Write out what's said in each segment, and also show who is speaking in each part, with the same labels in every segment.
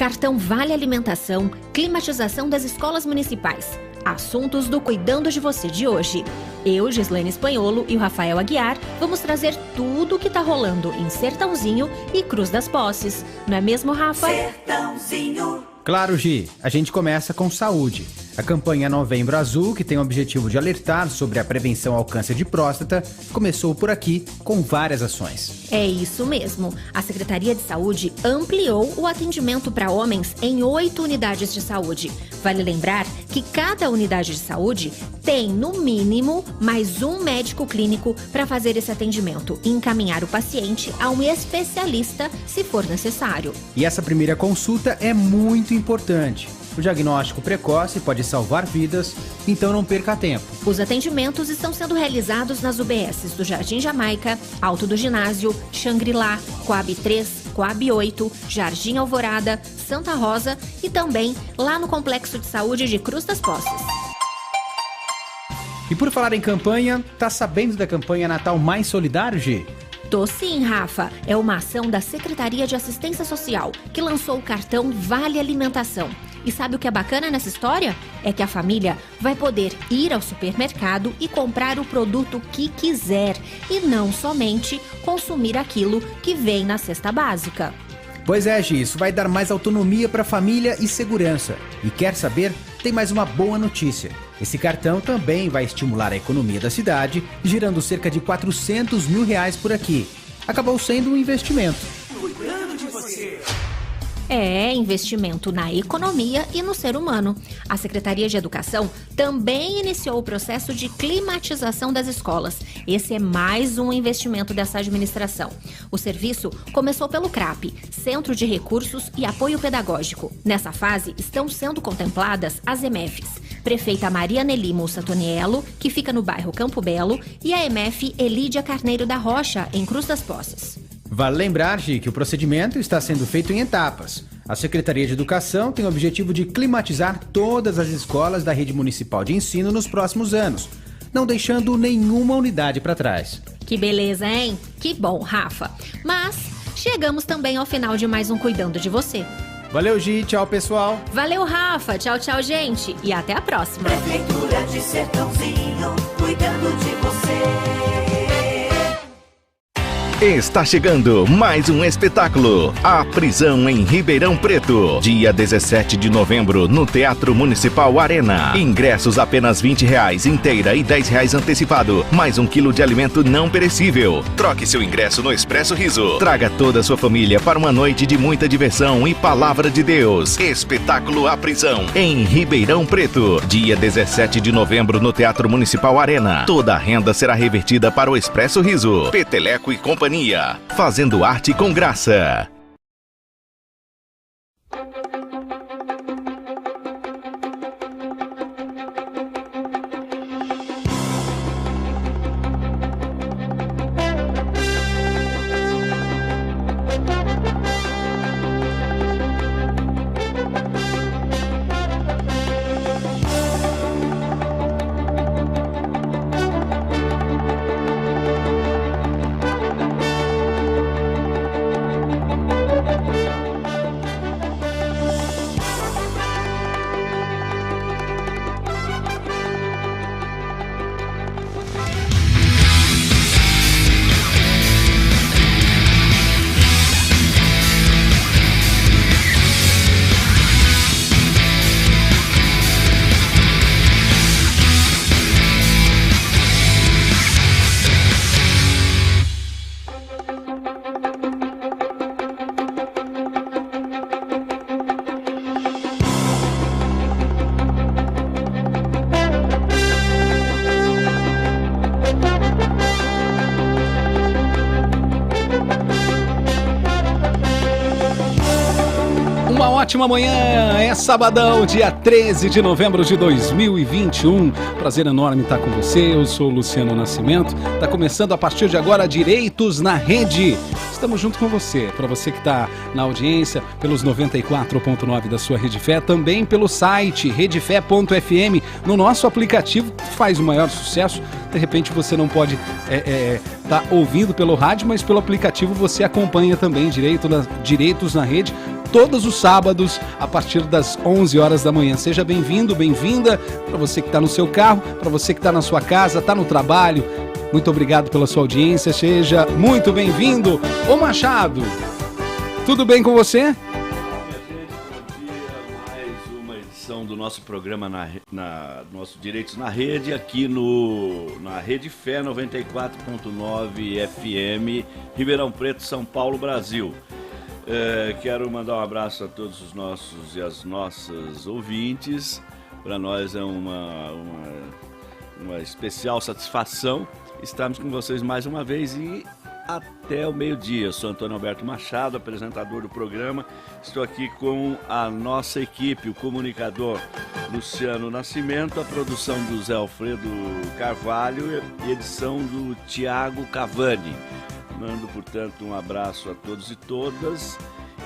Speaker 1: cartão Vale Alimentação, climatização das escolas municipais. Assuntos do Cuidando de Você de hoje. Eu, Gislene Espanholo e o Rafael Aguiar vamos trazer tudo o que tá rolando em Sertãozinho e Cruz das Posses. Não é mesmo, Rafa?
Speaker 2: Sertãozinho.
Speaker 3: Claro, Gi. A gente começa com saúde. A campanha Novembro Azul, que tem o objetivo de alertar sobre a prevenção ao câncer de próstata, começou por aqui com várias ações.
Speaker 1: É isso mesmo. A Secretaria de Saúde ampliou o atendimento para homens em 8 unidades de saúde. Vale lembrar que cada unidade de saúde tem, no mínimo, mais um médico clínico para fazer esse atendimento e encaminhar o paciente a um especialista se for necessário.
Speaker 3: E essa primeira consulta é muito importante. O diagnóstico precoce pode salvar vidas, então não perca tempo.
Speaker 1: Os atendimentos estão sendo realizados nas UBSs do Jardim Jamaica, Alto do Ginásio, Xangri-Lá, Coab 3, Coab 8, Jardim Alvorada, Santa Rosa e também lá no Complexo de Saúde de Cruz das Posses.
Speaker 3: E por falar em campanha, tá sabendo da campanha Natal Mais Solidário, Gi?
Speaker 1: Tô sim, Rafa. É uma ação da Secretaria de Assistência Social, que lançou o cartão Vale Alimentação. E sabe o que é bacana nessa história? É que a família vai poder ir ao supermercado e comprar o produto que quiser e não somente consumir aquilo que vem na cesta básica.
Speaker 3: Pois é, Gi, isso vai dar mais autonomia para a família e segurança. E quer saber? Tem mais uma boa notícia. Esse cartão também vai estimular a economia da cidade, girando cerca de R$400 mil por aqui. Acabou sendo um investimento.
Speaker 2: Cuidando de você.
Speaker 1: É investimento na economia e no ser humano. A Secretaria de Educação também iniciou o processo de climatização das escolas. Esse é mais um investimento dessa administração. O serviço começou pelo CRAP, Centro de Recursos e Apoio Pedagógico. Nessa fase estão sendo contempladas as EMEFs. Prefeita Maria Nelly Mussatoniello, que fica no bairro Campo Belo, e a EMEF Elídia Carneiro da Rocha, em Cruz das Posses.
Speaker 3: Vale lembrar, Gi, que o procedimento está sendo feito em etapas. A Secretaria de Educação tem o objetivo de climatizar todas as escolas da rede municipal de ensino nos próximos anos, não deixando nenhuma unidade para trás.
Speaker 1: Que beleza, hein? Que bom, Rafa. Mas chegamos também ao final de mais um Cuidando de Você.
Speaker 3: Valeu, Gi. Tchau, pessoal.
Speaker 1: Valeu, Rafa. Tchau, tchau, gente. E até a próxima.
Speaker 2: Prefeitura de Sertãozinho, cuidando de você.
Speaker 4: Está chegando mais um espetáculo, A Prisão em Ribeirão Preto, dia 17 de novembro, no Teatro Municipal Arena. Ingressos apenas R$20 inteira e R$10 antecipado, mais 1 quilo de alimento não perecível. Troque seu ingresso no Expresso Riso. Traga toda a sua família para uma noite de muita diversão e palavra de Deus. Espetáculo A Prisão em Ribeirão Preto, dia 17 de novembro, no Teatro Municipal Arena. Toda a renda será revertida para o Expresso Riso. Peteleco e Companhia, fazendo arte com graça.
Speaker 5: Uma ótima manhã, é sabadão, dia 13 de novembro de 2021. Prazer enorme estar com você, eu sou o Luciano Nascimento. Está começando a partir de agora Direitos na Rede. Estamos junto com você, para você que está na audiência, pelos 94.9 da sua Rede Fé, também pelo site redefé.fm, no nosso aplicativo que faz o maior sucesso. De repente você não pode tá ouvindo pelo rádio, mas pelo aplicativo você acompanha também Direitos na Rede. todos os sábados, a partir das 11 horas da manhã. Seja bem-vindo, bem-vinda, para você que está no seu carro, para você que está na sua casa, está no trabalho. Muito obrigado pela sua audiência, seja muito bem-vindo. Ô Machado, tudo bem com você?
Speaker 6: Do nosso programa nosso Direitos na Rede, aqui na Rede Fé 94.9 FM, Ribeirão Preto, São Paulo, Brasil. Quero mandar um abraço a todos os nossos e as nossas ouvintes. Para nós é uma especial satisfação estarmos com vocês mais uma vez e até o meio-dia. Eu sou Antônio Alberto Machado, apresentador do programa. Estou aqui com a nossa equipe, o comunicador Luciano Nascimento, a produção do Zé Alfredo Carvalho e edição do Tiago Cavani. Mando, portanto, um abraço a todos e todas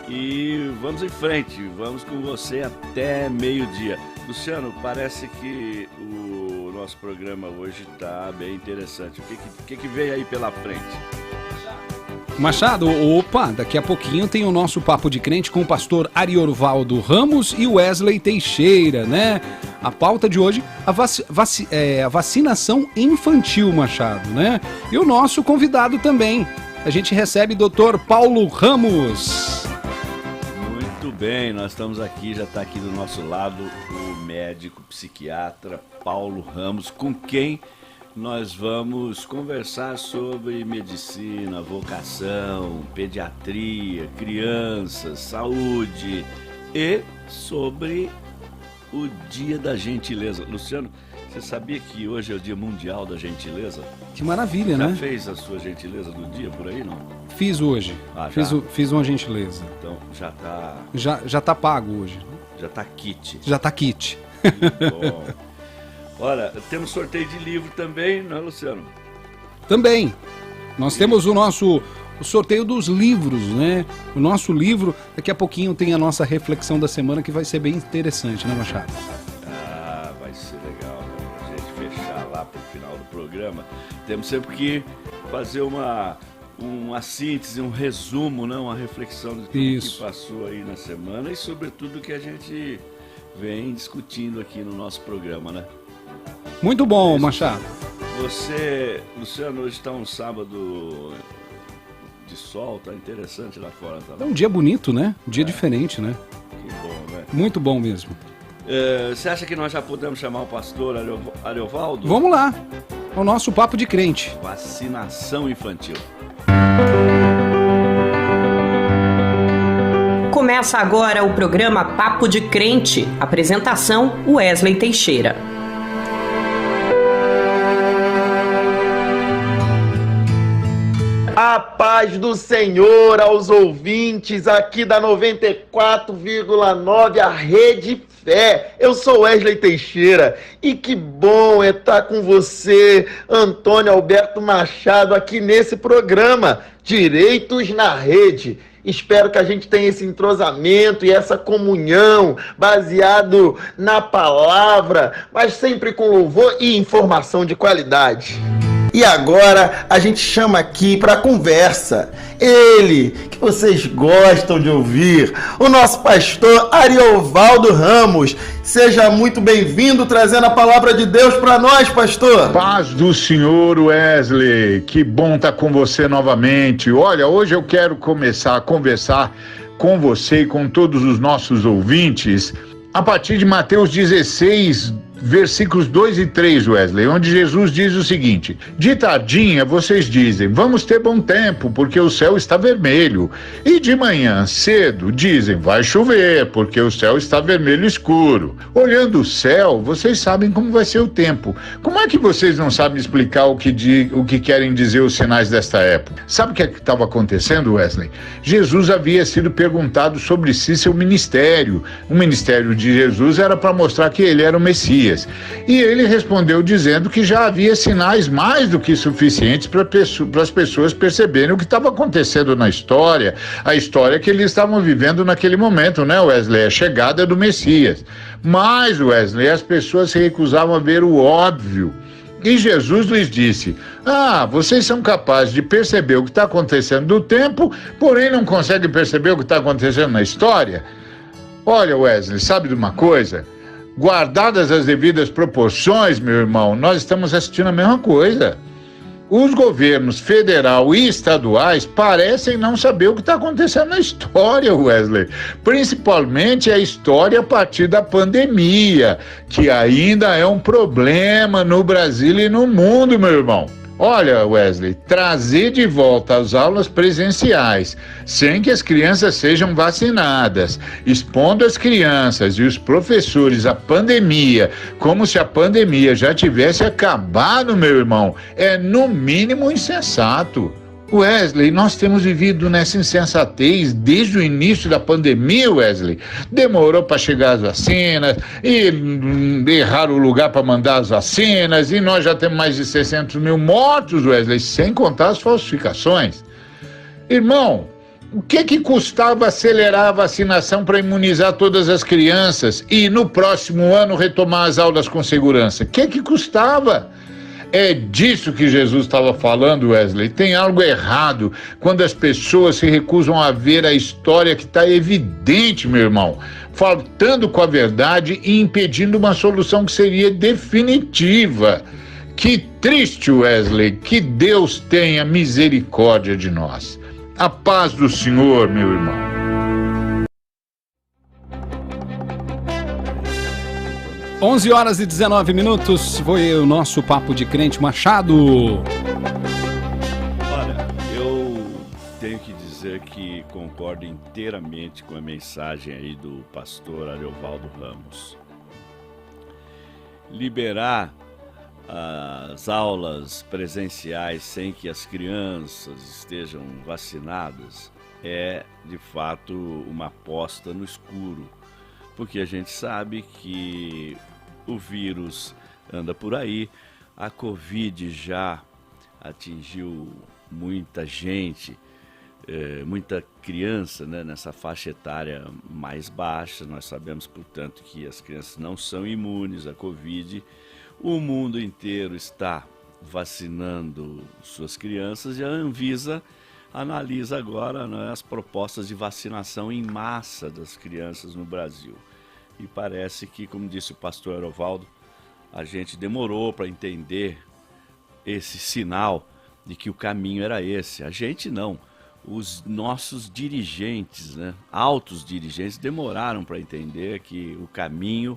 Speaker 6: e vamos em frente, vamos com você até meio-dia. Luciano, parece que o nosso programa hoje está bem interessante. O que vem aí pela frente?
Speaker 5: Machado, opa, daqui a pouquinho tem o nosso Papo de Crente com o pastor Ariorvaldo Ramos e Wesley Teixeira, né? A pauta de hoje, a vacinação infantil, Machado, né? E o nosso convidado também. A gente recebe o Dr. Paulo Ramos.
Speaker 6: Muito bem, nós estamos aqui, já está aqui do nosso lado o médico psiquiatra Paulo Ramos, com quem nós vamos conversar sobre medicina, vocação, pediatria, crianças, saúde e sobre o Dia da Gentileza. Luciano, você sabia que hoje é o Dia Mundial da Gentileza?
Speaker 5: Que maravilha,
Speaker 6: já
Speaker 5: né?
Speaker 6: Já fez a sua gentileza do dia por aí, não?
Speaker 5: Fiz hoje. Fiz uma gentileza.
Speaker 6: Então já tá...
Speaker 5: Já tá pago hoje.
Speaker 6: Já tá kit.
Speaker 5: Já tá kit.
Speaker 6: Bom. Olha, temos sorteio de livro também, não é, Luciano?
Speaker 5: Também. Nós temos o sorteio dos livros, né? O nosso livro, daqui a pouquinho tem a nossa reflexão da semana que vai ser bem interessante, né, Machado?
Speaker 6: Ah, vai ser legal, né? A gente fechar lá pro final do programa. Temos sempre que fazer uma síntese, um resumo, né? Uma reflexão de tudo que passou aí na semana e sobretudo que a gente vem discutindo aqui no nosso programa, né?
Speaker 5: Muito bom, Machado.
Speaker 6: Você, Luciano, hoje está um sábado de sol, tá interessante lá fora. Tá?
Speaker 5: É um dia bonito, né? Um dia diferente, né?
Speaker 6: Que bom, né?
Speaker 5: Muito bom mesmo.
Speaker 6: Você acha que nós já podemos chamar o pastor Ariorvaldo?
Speaker 5: Vamos lá, o nosso Papo de Crente.
Speaker 6: Vacinação infantil.
Speaker 7: Começa agora o programa Papo de Crente. Apresentação, Wesley Teixeira.
Speaker 8: A paz do Senhor aos ouvintes aqui da 94,9, a Rede Fé. Eu sou Wesley Teixeira e que bom é estar com você, Antônio Alberto Machado, aqui nesse programa Direitos na Rede. Espero que a gente tenha esse entrosamento e essa comunhão baseado na palavra, mas sempre com louvor e informação de qualidade. E agora a gente chama aqui para conversa ele que vocês gostam de ouvir, o nosso pastor Ariorvaldo Ramos. Seja muito bem-vindo trazendo a palavra de Deus para nós, pastor.
Speaker 9: Paz do Senhor, Wesley, que bom estar com você novamente. Olha, hoje eu quero começar a conversar com você e com todos os nossos ouvintes a partir de Mateus 16, versículos 2 e 3, Wesley, onde Jesus diz o seguinte: de tardinha vocês dizem, vamos ter bom tempo, porque o céu está vermelho. E de manhã cedo dizem, vai chover, porque o céu está vermelho escuro. Olhando o céu, vocês sabem como vai ser o tempo. Como é que vocês não sabem explicar o que querem dizer os sinais desta época? Sabe o que estava acontecendo, Wesley? Jesus havia sido perguntado sobre seu ministério. O ministério de Jesus era para mostrar que ele era o Messias. E ele respondeu dizendo que já havia sinais mais do que suficientes para as pessoas perceberem o que estava acontecendo na história, a história que eles estavam vivendo naquele momento, né, Wesley? A chegada do Messias. Mas, Wesley, as pessoas se recusavam a ver o óbvio. E Jesus lhes disse: vocês são capazes de perceber o que está acontecendo no tempo, porém não conseguem perceber o que está acontecendo na história? Olha, Wesley, sabe de uma coisa? Guardadas as devidas proporções, meu irmão, nós estamos assistindo a mesma coisa. Os governos federal e estaduais parecem não saber o que está acontecendo na história, Wesley. Principalmente a história a partir da pandemia, que ainda é um problema no Brasil e no mundo, meu irmão. Olha, Wesley, trazer de volta as aulas presenciais, sem que as crianças sejam vacinadas, expondo as crianças e os professores à pandemia, como se a pandemia já tivesse acabado, meu irmão, é no mínimo insensato. Wesley, nós temos vivido nessa insensatez desde o início da pandemia, Wesley. Demorou para chegar as vacinas, e erraram o lugar para mandar as vacinas, e nós já temos mais de 600 mil mortos, Wesley, sem contar as falsificações. Irmão, o que custava acelerar a vacinação para imunizar todas as crianças e no próximo ano retomar as aulas com segurança? O que custava? É disso que Jesus estava falando, Wesley. Tem algo errado quando as pessoas se recusam a ver a história que está evidente, meu irmão, faltando com a verdade e impedindo uma solução que seria definitiva. Que triste, Wesley, que Deus tenha misericórdia de nós. A paz do Senhor, meu irmão.
Speaker 5: Onze horas e 19 minutos, foi o nosso Papo de Crente Machado.
Speaker 6: Olha, eu tenho que dizer que concordo inteiramente com a mensagem aí do pastor Ariovaldo Ramos. Liberar as aulas presenciais sem que as crianças estejam vacinadas é, de fato, uma aposta no escuro. Porque a gente sabe que o vírus anda por aí, a Covid já atingiu muita gente, muita criança, né, nessa faixa etária mais baixa. Nós sabemos, portanto, que as crianças não são imunes à Covid. O mundo inteiro está vacinando suas crianças e a Anvisa analisa agora, né, as propostas de vacinação em massa das crianças no Brasil. E parece que, como disse o pastor Ariovaldo, a gente demorou para entender esse sinal de que o caminho era esse. A gente não. Os nossos dirigentes, né, altos dirigentes, demoraram para entender que o caminho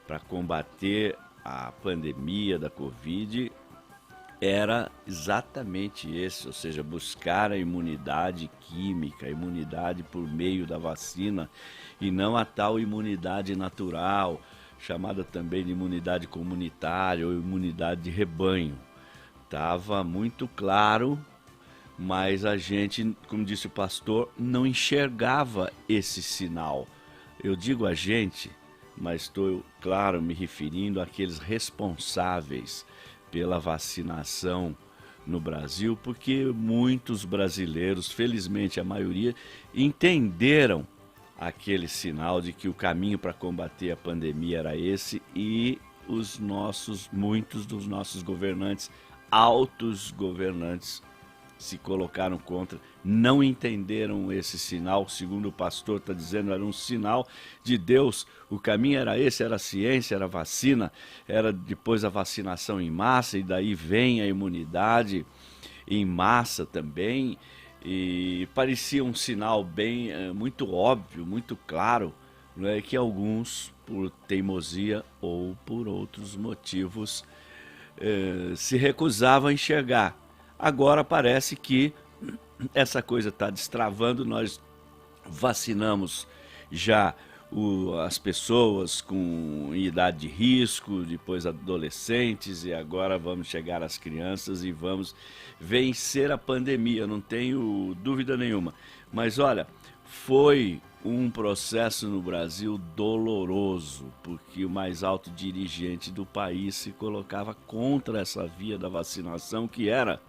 Speaker 6: para combater a pandemia da Covid era exatamente esse, ou seja, buscar a imunidade química, a imunidade por meio da vacina, e não a tal imunidade natural, chamada também de imunidade comunitária ou imunidade de rebanho. Estava muito claro, mas a gente, como disse o pastor, não enxergava esse sinal. Eu digo a gente, mas estou, claro, me referindo àqueles responsáveis pela vacinação no Brasil, porque muitos brasileiros, felizmente a maioria, entenderam aquele sinal de que o caminho para combater a pandemia era esse, e muitos dos nossos governantes, altos governantes, se colocaram contra, não entenderam esse sinal. Segundo o pastor está dizendo, era um sinal de Deus. O caminho era esse, era a ciência, era a vacina, era depois a vacinação em massa, e daí vem a imunidade em massa também. E parecia um sinal muito óbvio, muito claro, né, que alguns, por teimosia ou por outros motivos, se recusavam a enxergar. Agora parece que essa coisa está destravando. Nós vacinamos já as pessoas com idade de risco, depois adolescentes, e agora vamos chegar às crianças e vamos vencer a pandemia, não tenho dúvida nenhuma. Mas olha, foi um processo no Brasil doloroso, porque o mais alto dirigente do país se colocava contra essa via da vacinação, que era,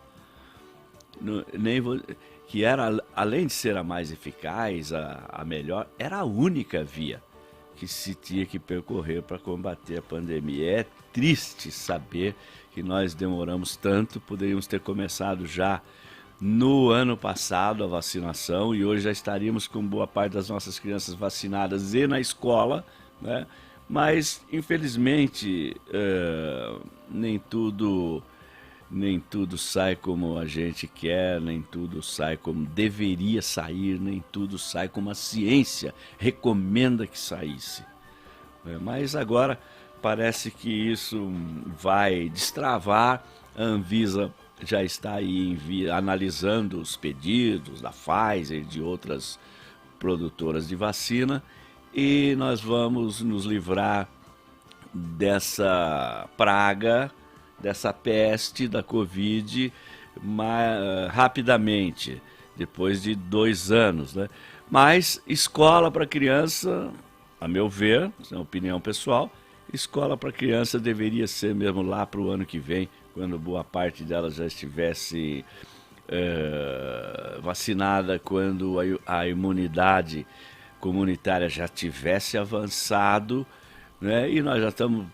Speaker 6: além de ser a mais eficaz, a melhor, era a única via que se tinha que percorrer para combater a pandemia. É triste saber que nós demoramos tanto, poderíamos ter começado já no ano passado a vacinação e hoje já estaríamos com boa parte das nossas crianças vacinadas e na escola, né? Mas, infelizmente, nem tudo sai como a gente quer, nem tudo sai como deveria sair, nem tudo sai como a ciência recomenda que saísse. Mas agora parece que isso vai destravar. A Anvisa já está aí analisando os pedidos da Pfizer e de outras produtoras de vacina e nós vamos nos livrar dessa praga, dessa peste da Covid rapidamente, depois de 2 anos, né? Mas escola para criança, a meu ver, é uma opinião pessoal, escola para criança deveria ser mesmo lá para o ano que vem, quando boa parte delas já estivesse vacinada, quando a imunidade comunitária já tivesse avançado, né? E nós já estamos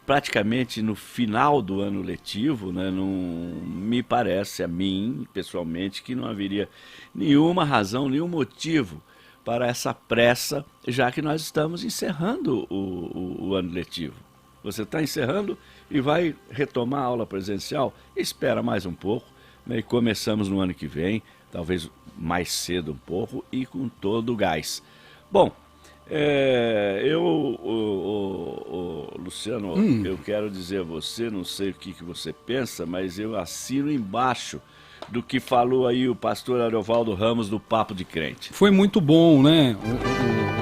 Speaker 6: praticamente no final do ano letivo, né? Não me parece a mim, pessoalmente, que não haveria nenhuma razão, nenhum motivo para essa pressa, já que nós estamos encerrando o ano letivo. Você está encerrando e vai retomar a aula presencial, espera mais um pouco, né? E começamos no ano que vem, talvez mais cedo um pouco e com todo o gás. Bom, Luciano, eu quero dizer a você, não sei o que você pensa, mas eu assino embaixo do que falou aí o pastor Ariovaldo Ramos do Papo de Crente.
Speaker 5: Foi muito bom, né,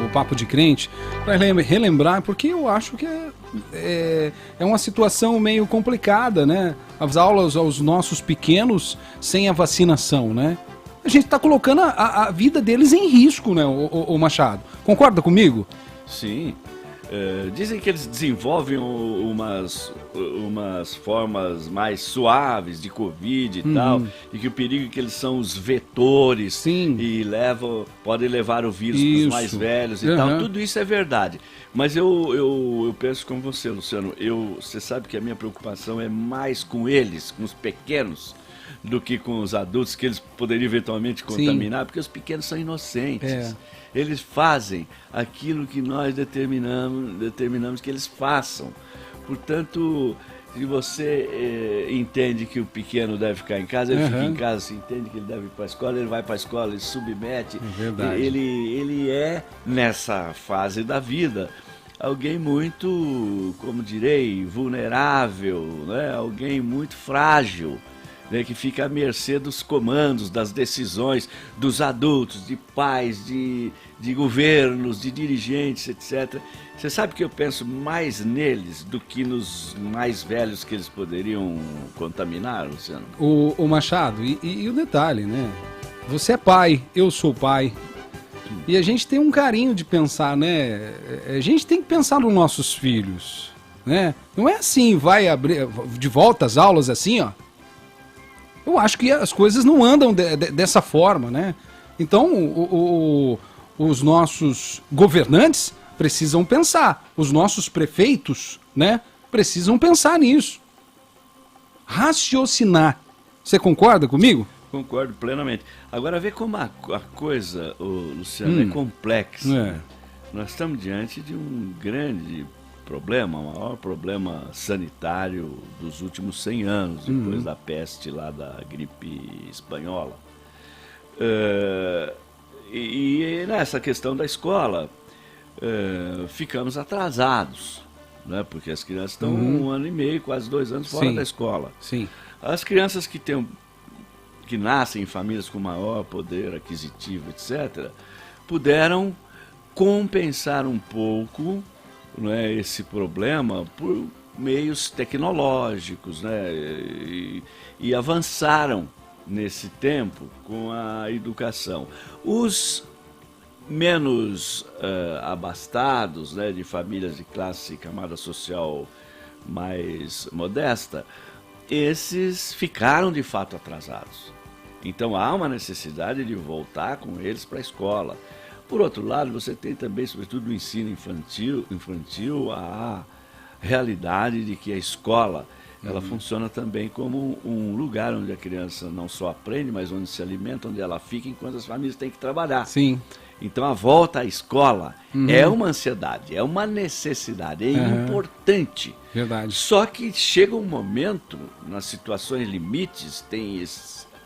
Speaker 5: o Papo de Crente, para relembrar, porque eu acho que é uma situação meio complicada, né, as aulas aos nossos pequenos sem a vacinação, né. A gente está colocando a vida deles em risco, né, o Machado? Concorda comigo?
Speaker 6: Sim. Dizem que eles desenvolvem umas formas mais suaves de Covid e tal, e que o perigo é que eles são os vetores.
Speaker 5: Sim.
Speaker 6: E podem levar o vírus para os mais velhos e tal. Tudo isso é verdade. Mas eu penso como você, Luciano. Você sabe que a minha preocupação é mais com eles, com os pequenos, do que com os adultos, que eles poderiam eventualmente contaminar, porque os pequenos são inocentes. Eles fazem aquilo que nós determinamos que eles façam. Portanto, se você entende que o pequeno deve ficar em casa, ele fica em casa. Se entende que ele deve ir para a escola, ele vai para a escola, ele submete.
Speaker 5: É verdade.
Speaker 6: Ele é, nessa fase da vida, alguém muito, como direi, vulnerável, né? Alguém muito frágil, né, que fica à mercê dos comandos, das decisões dos adultos, de pais, de governos, de dirigentes, etc. Você sabe que eu penso mais neles do que nos mais velhos que eles poderiam contaminar, Luciano?
Speaker 5: O Machado, e o detalhe, né? Você é pai, eu sou pai. E a gente tem um carinho de pensar, né? A gente tem que pensar nos nossos filhos, né? Não é assim, vai abrir de volta as aulas assim, ó. Eu acho que as coisas não andam dessa forma, né? Então, os nossos governantes precisam pensar, os nossos prefeitos, né, precisam pensar nisso. Raciocinar. Você concorda comigo?
Speaker 6: Concordo plenamente. Agora, vê como a coisa, Luciano, é complexa. Nós estamos diante de um grande problema, o maior problema sanitário dos últimos 100 anos, depois da peste lá da gripe espanhola. E nessa questão da escola, ficamos atrasados, né? Porque as crianças estão 1 ano e meio, quase 2 anos fora da escola.
Speaker 5: Sim.
Speaker 6: As crianças que nascem em famílias com maior poder aquisitivo, etc., puderam compensar um pouco, né, esse problema por meios tecnológicos, né, e avançaram nesse tempo com a educação. Os menos abastados, né, de famílias de classe e camada social mais modesta, esses ficaram de fato atrasados. Então há uma necessidade de voltar com eles para a escola. Por outro lado, você tem também, sobretudo no ensino infantil, a realidade de que a escola ela funciona também como um lugar onde a criança não só aprende, mas onde se alimenta, onde ela fica, enquanto as famílias têm que trabalhar.
Speaker 5: Sim.
Speaker 6: Então a volta à escola é uma ansiedade, é uma necessidade, é importante.
Speaker 5: Verdade.
Speaker 6: Só que chega um momento, nas situações limites,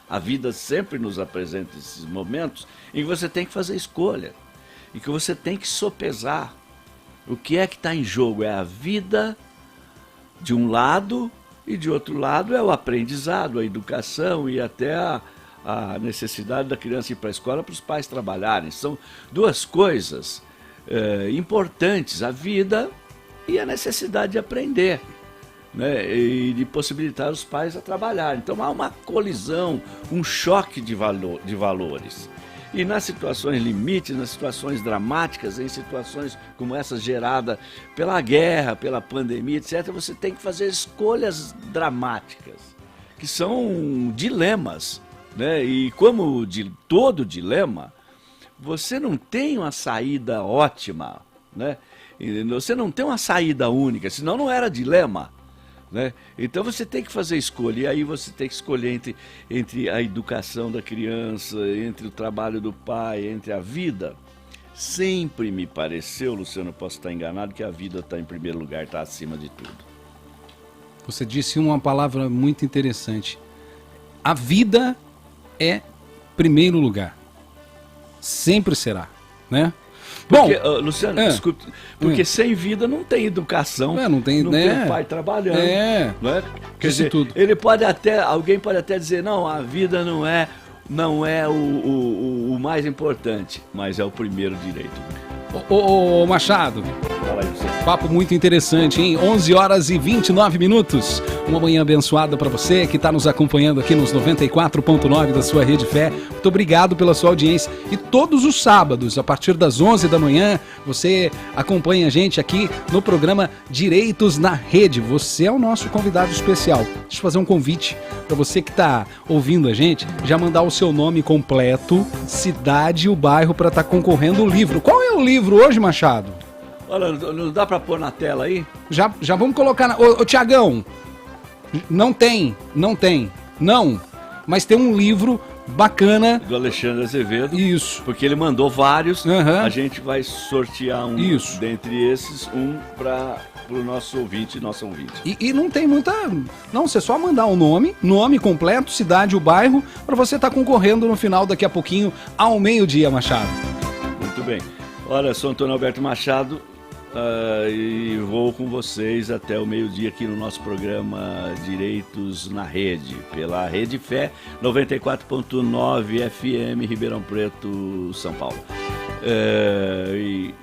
Speaker 6: a vida sempre nos apresenta esses momentos, em que você tem que fazer escolha, em que você tem que sopesar. O que é que está em jogo? É a vida de um lado e de outro lado é o aprendizado, a educação e até a necessidade da criança ir para a escola para os pais trabalharem. São duas coisas importantes, a vida e a necessidade de aprender, né, e de possibilitar os pais a trabalhar. Então há uma colisão, um choque de valores. E nas situações limites, nas situações dramáticas, em situações como essas geradas pela guerra, pela pandemia, etc., você tem que fazer escolhas dramáticas, que são dilemas, né? E como de todo dilema, você não tem uma saída ótima, né? E você não tem uma saída única, senão não era dilema. Né? Então você tem que fazer escolha, e aí você tem que escolher entre a educação da criança, entre o trabalho do pai, entre a vida. Sempre me pareceu, Luciano, posso estar enganado, que a vida está em primeiro lugar, está acima de tudo.
Speaker 5: Você disse uma palavra muito interessante. A vida é primeiro lugar. Sempre será, né?
Speaker 6: Porque,
Speaker 5: bom,
Speaker 6: Luciano, desculpe, porque sem vida não tem educação,
Speaker 5: não tem
Speaker 6: pai trabalhando. Né? Quer dizer,
Speaker 5: tudo.
Speaker 6: Alguém pode até dizer, não, a vida não é o mais importante, mas é o primeiro direito.
Speaker 5: Ô Machado,
Speaker 6: Fala aí, você.
Speaker 5: Papo muito interessante, hein? 11 horas e 29 minutos. Uma manhã abençoada para você que está nos acompanhando aqui nos 94.9 da sua Rede Fé. Muito obrigado pela sua audiência. E todos os sábados, a partir das 11 da manhã, você acompanha a gente aqui no programa Direitos na Rede. Você é o nosso convidado especial. Deixa eu fazer um convite para você que está ouvindo a gente, já mandar o seu nome completo, cidade e o bairro para estar concorrendo o livro. Qual é o livro hoje, Machado?
Speaker 6: Olha, não dá para pôr na tela aí?
Speaker 5: Já vamos colocar Ô Tiagão, não, mas tem um livro bacana.
Speaker 6: Do Alexandre Azevedo.
Speaker 5: Isso.
Speaker 6: Porque ele mandou vários, a gente vai sortear um.
Speaker 5: Isso.
Speaker 6: Dentre esses, um para o nosso ouvinte, nossa ouvinte.
Speaker 5: E não tem muita... Não, você só mandar o nome completo, cidade, o bairro, para você estar concorrendo no final, daqui a pouquinho, ao meio-dia, Machado.
Speaker 6: Muito bem. Olha, sou Antônio Alberto Machado. E vou com vocês até o meio-dia aqui no nosso programa Direitos na Rede, pela Rede Fé 94.9 FM Ribeirão Preto, São Paulo.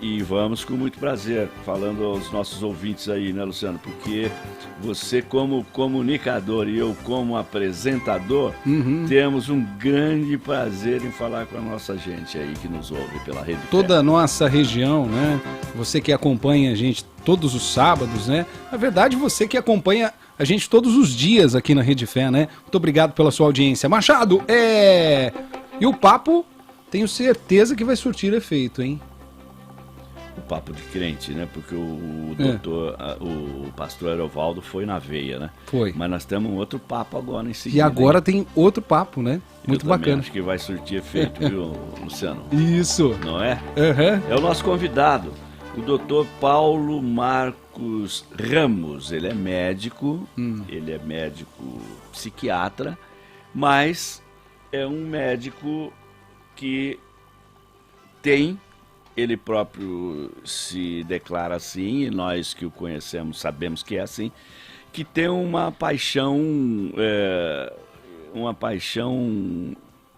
Speaker 6: E vamos com muito prazer, falando aos nossos ouvintes aí, né, Luciano? Porque você como comunicador e eu como apresentador, temos um grande prazer em falar com a nossa gente aí que nos ouve pela Rede Fé.
Speaker 5: Toda a nossa região, né? Você que acompanha a gente todos os sábados, né? Na verdade, você que acompanha a gente todos os dias aqui na Rede Fé, né? Muito obrigado pela sua audiência. Machado, e o papo... Tenho certeza que vai surtir efeito, hein?
Speaker 6: O papo de crente, né? Porque o doutor, o pastor Erovaldo foi na veia, né?
Speaker 5: Foi.
Speaker 6: Mas nós temos um outro papo agora em seguida.
Speaker 5: E agora tem outro papo, né? Muito bacana.
Speaker 6: Acho que vai surtir efeito, viu, Luciano?
Speaker 5: Isso.
Speaker 6: Não é? É o nosso convidado, o doutor Paulo Marcos Ramos. Ele é médico, ele é médico psiquiatra, mas é um médico que ele próprio se declara assim, e nós que o conhecemos sabemos que é assim, que tem uma paixão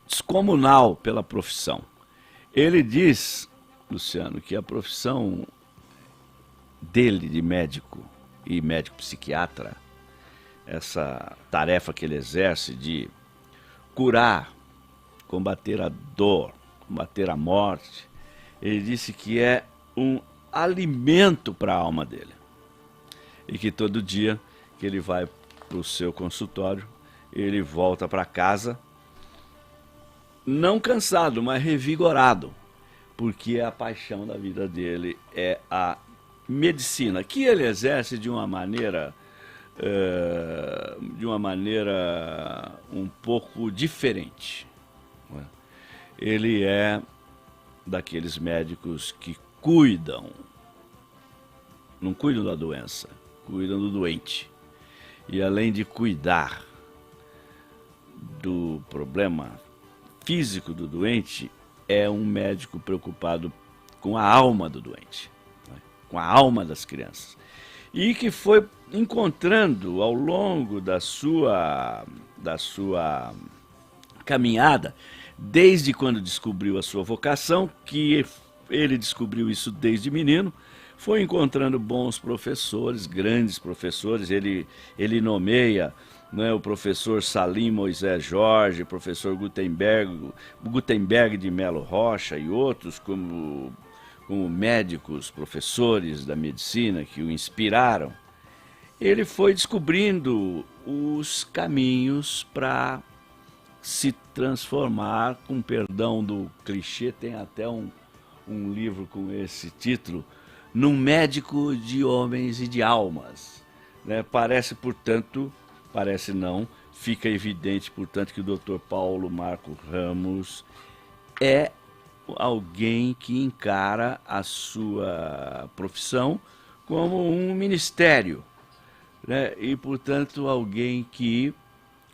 Speaker 6: descomunal pela profissão. Ele diz, Luciano, que a profissão dele de médico e médico psiquiatra, essa tarefa que ele exerce de curar, combater a dor, combater a morte, ele disse que é um alimento para a alma dele. E que todo dia que ele vai para o seu consultório, ele volta para casa, não cansado, mas revigorado. porque a paixão da vida dele é a medicina, que ele exerce de uma maneira um pouco diferente. Não é? Ele é daqueles médicos que não cuidam da doença, cuidam do doente. E além de cuidar do problema físico do doente, é um médico preocupado com a alma do doente, né? Com a alma das crianças. E que foi encontrando ao longo da sua caminhada, desde quando descobriu a sua vocação, que ele descobriu isso desde menino, foi encontrando bons professores, grandes professores. Ele nomeia, né, o professor Salim Moisés Jorge, professor Gutenberg de Melo Rocha e outros como médicos, professores da medicina que o inspiraram. Ele foi descobrindo os caminhos para se transformar, com perdão do clichê, tem até um livro com esse título, num médico de homens e de almas. Né? Parece não, fica evidente, portanto, que o Dr. Paulo Marcos Ramos é alguém que encara a sua profissão como um ministério, né? E, portanto, alguém que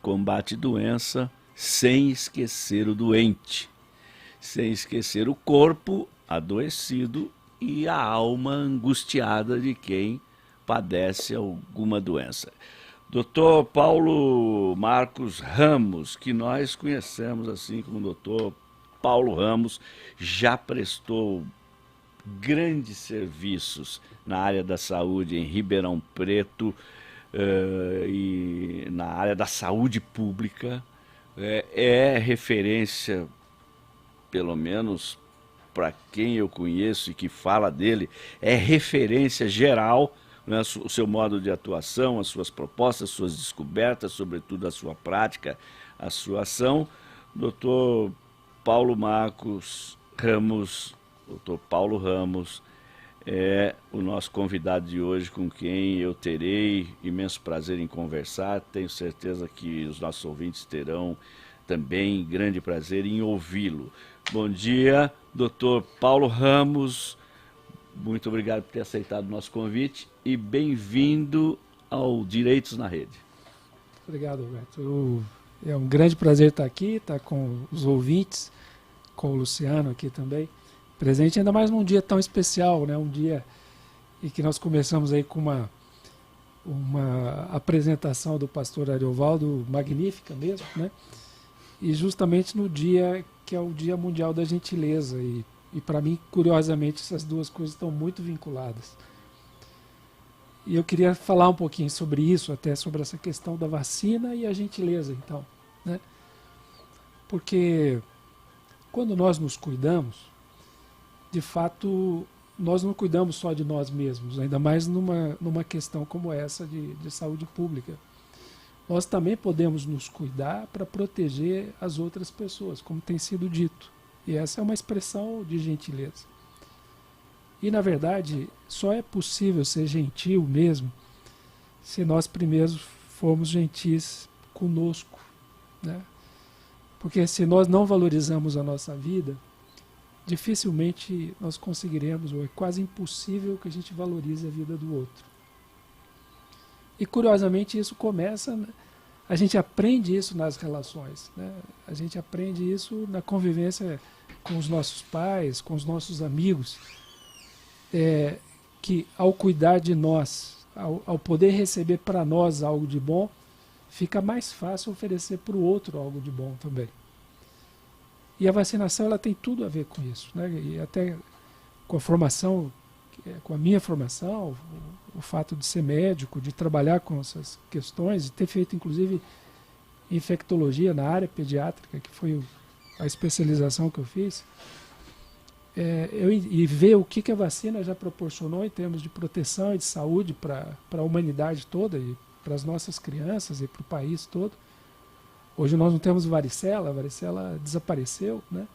Speaker 6: combate doença sem esquecer o doente, sem esquecer o corpo adoecido e a alma angustiada de quem padece alguma doença. Dr. Paulo Marcos Ramos, que nós conhecemos assim como Dr. Paulo Ramos, já prestou grandes serviços na área da saúde em Ribeirão Preto e na área da saúde pública. É referência, pelo menos para quem eu conheço e que fala dele, é referência geral, né, o seu modo de atuação, as suas propostas, as suas descobertas, sobretudo a sua prática, a sua ação. Dr. Paulo Marcos Ramos, Dr. Paulo Ramos, é o nosso convidado de hoje, com quem eu terei imenso prazer em conversar. Tenho certeza que os nossos ouvintes terão também grande prazer em ouvi-lo. Bom dia, Dr. Paulo Ramos. Muito obrigado por ter aceitado o nosso convite e bem-vindo ao Direitos na Rede.
Speaker 10: Obrigado, Roberto. É um grande prazer estar aqui, estar com os ouvintes, com o Luciano aqui também, presente, ainda mais num dia tão especial, né? Um dia em que nós começamos aí com uma apresentação do pastor Ariovaldo magnífica mesmo, né? E justamente no dia que é o Dia Mundial da Gentileza. E para mim, curiosamente, essas duas coisas estão muito vinculadas. E eu queria falar um pouquinho sobre isso, até sobre essa questão da vacina e a gentileza, então, né? Porque quando nós nos cuidamos, de fato, nós não cuidamos só de nós mesmos, ainda mais numa questão como essa de saúde pública. Nós também podemos nos cuidar para proteger as outras pessoas, como tem sido dito. E essa é uma expressão de gentileza. E, na verdade, só é possível ser gentil mesmo se nós primeiro formos gentis conosco, né? Porque se nós não valorizamos a nossa vida, dificilmente nós conseguiremos, ou é quase impossível que a gente valorize a vida do outro. E, curiosamente, isso começa, a gente aprende isso nas relações, né? A gente aprende isso na convivência com os nossos pais, com os nossos amigos, que ao cuidar de nós, ao poder receber para nós algo de bom, fica mais fácil oferecer para o outro algo de bom também. E a vacinação, ela tem tudo a ver com isso, né? E até com a formação, com a minha formação, o fato de ser médico, de trabalhar com essas questões, de ter feito inclusive infectologia na área pediátrica, que foi a especialização que eu fiz, e ver o que a vacina já proporcionou em termos de proteção e de saúde para a humanidade toda, e para as nossas crianças e para o país todo. Hoje nós não temos varicela, a varicela desapareceu, né?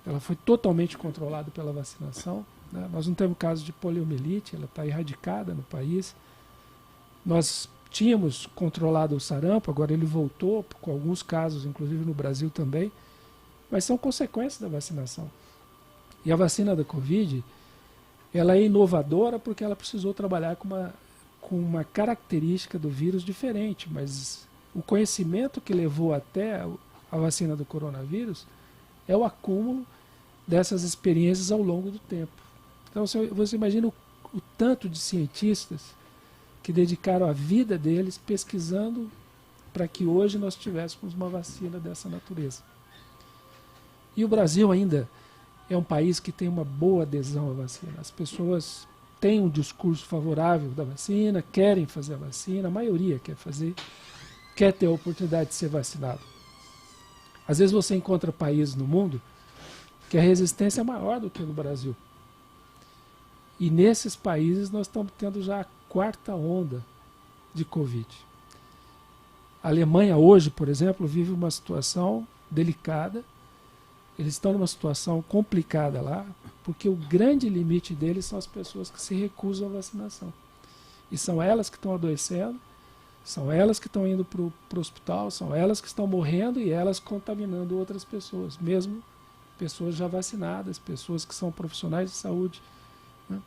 Speaker 10: ela foi totalmente controlada pela vacinação, né? Nós não temos caso de poliomielite, ela está erradicada no país. Nós tínhamos controlado o sarampo, agora ele voltou, com alguns casos, inclusive no Brasil também, mas são consequências da vacinação. E a vacina da Covid, ela é inovadora porque ela precisou trabalhar com uma característica do vírus diferente, mas o conhecimento que levou até a vacina do coronavírus é o acúmulo dessas experiências ao longo do tempo. Então você imagina o tanto de cientistas que dedicaram a vida deles pesquisando para que hoje nós tivéssemos uma vacina dessa natureza. E o Brasil ainda é um país que tem uma boa adesão à vacina. As pessoas têm um discurso favorável da vacina, querem fazer a vacina, a maioria quer fazer, quer ter a oportunidade de ser vacinado. Às vezes você encontra países no mundo que a resistência é maior do que no Brasil. E nesses países nós estamos tendo já a 4ª onda de Covid. A Alemanha hoje, por exemplo, vive uma situação delicada. Eles estão numa situação complicada lá, porque o grande limite deles são as pessoas que se recusam à vacinação. E são elas que estão adoecendo, são elas que estão indo para o hospital, são elas que estão morrendo e elas contaminando outras pessoas, mesmo pessoas já vacinadas, pessoas que são profissionais de saúde, né?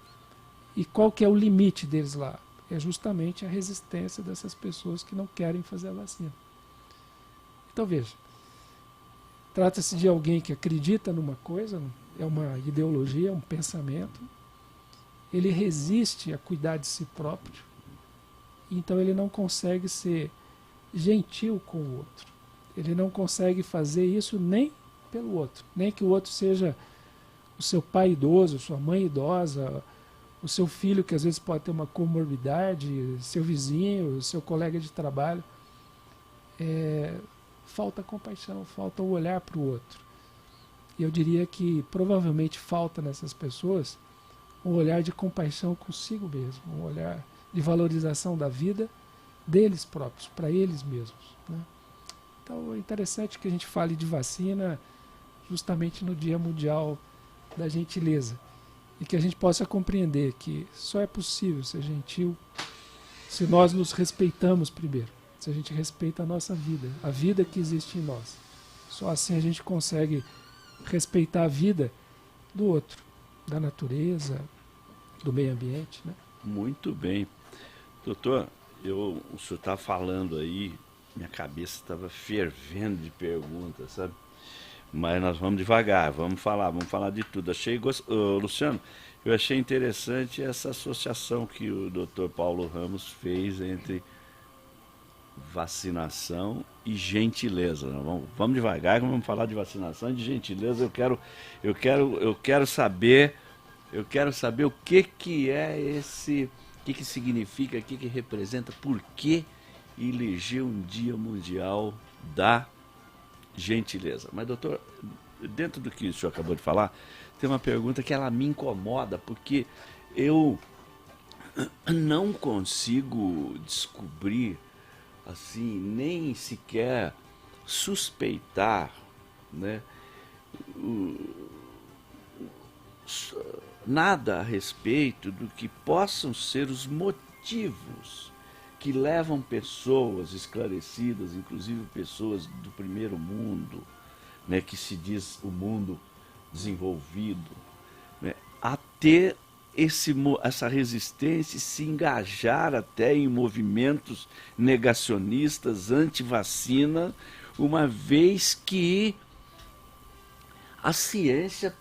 Speaker 10: E qual que é o limite deles lá? É justamente a resistência dessas pessoas que não querem fazer a vacina. Então veja, trata-se de alguém que acredita numa coisa, é uma ideologia, um pensamento, ele resiste a cuidar de si próprio, então ele não consegue ser gentil com o outro. Ele não consegue fazer isso nem pelo outro, nem que o outro seja o seu pai idoso, sua mãe idosa, o seu filho que às vezes pode ter uma comorbidade, seu vizinho, seu colega de trabalho. Falta compaixão, falta o olhar para o outro. E eu diria que provavelmente falta nessas pessoas um olhar de compaixão consigo mesmo, um olhar de valorização da vida deles próprios, para eles mesmos, né? Então é interessante que a gente fale de vacina justamente no Dia Mundial da Gentileza e que a gente possa compreender que só é possível ser gentil se nós nos respeitamos primeiro, se a gente respeita a nossa vida, a vida que existe em nós. Só assim a gente consegue respeitar a vida do outro, da natureza, do meio ambiente, né?
Speaker 6: Muito bem. Doutor, o senhor está falando aí, minha cabeça estava fervendo de perguntas, sabe? Mas nós vamos devagar, vamos falar de tudo. Luciano, eu achei interessante essa associação que o Dr. Paulo Ramos fez entre vacinação e gentileza. Vamos devagar, vamos falar de vacinação e de gentileza. Eu quero saber o que é esse, o que significa, o que representa, por que eleger um Dia Mundial da Gentileza. Mas, doutor, dentro do que o senhor acabou de falar, tem uma pergunta que ela me incomoda, porque eu não consigo descobrir, assim, nem sequer suspeitar, né, nada a respeito do que possam ser os motivos que levam pessoas esclarecidas, inclusive pessoas do primeiro mundo, né, que se diz o mundo desenvolvido, né, a ter essa resistência e se engajar até em movimentos negacionistas, anti-vacina, uma vez que a ciência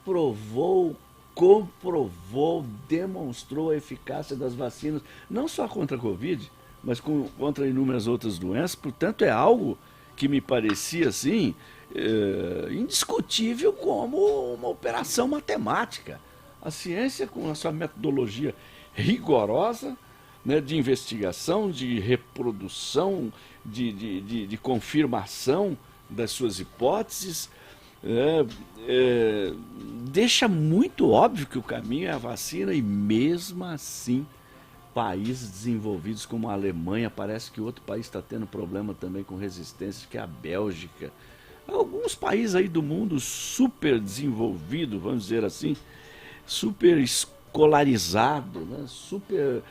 Speaker 6: comprovou, demonstrou a eficácia das vacinas, não só contra a Covid, mas contra inúmeras outras doenças. Portanto, é algo que me parecia assim indiscutível como uma operação matemática. A ciência, com a sua metodologia rigorosa, né, de investigação, de reprodução, de confirmação das suas hipóteses, deixa muito óbvio que o caminho é a vacina, e mesmo assim países desenvolvidos como a Alemanha, parece que outro país está tendo problema também com resistência, que é a Bélgica. Alguns países aí do mundo super desenvolvido, vamos dizer assim, super escolarizado, né? Super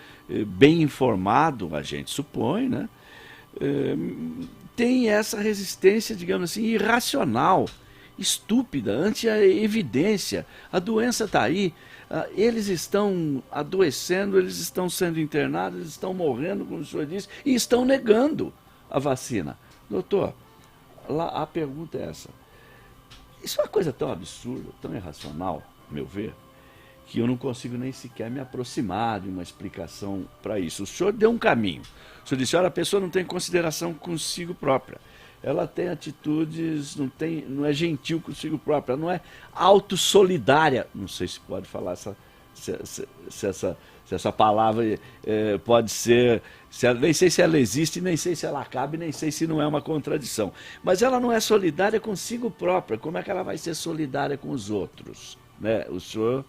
Speaker 6: bem informado, a gente supõe, né? Tem essa resistência, digamos assim, irracional, estúpida, ante a evidência. A doença está aí, eles estão adoecendo, eles estão sendo internados, eles estão morrendo, como o senhor disse, e estão negando a vacina. Doutor, a pergunta é essa. Isso é uma coisa tão absurda, tão irracional, a meu ver, que eu não consigo nem sequer me aproximar de uma explicação para isso. O senhor deu um caminho. O senhor disse, olha, a pessoa não tem consideração consigo própria. Ela tem atitudes, não é gentil consigo própria, não é autossolidária. Não sei se pode falar se essa palavra pode ser... nem sei se ela existe, nem sei se ela cabe, nem sei se não é uma contradição. Mas ela não é solidária consigo própria. Como é que ela vai ser solidária com os outros? Né? O senhor...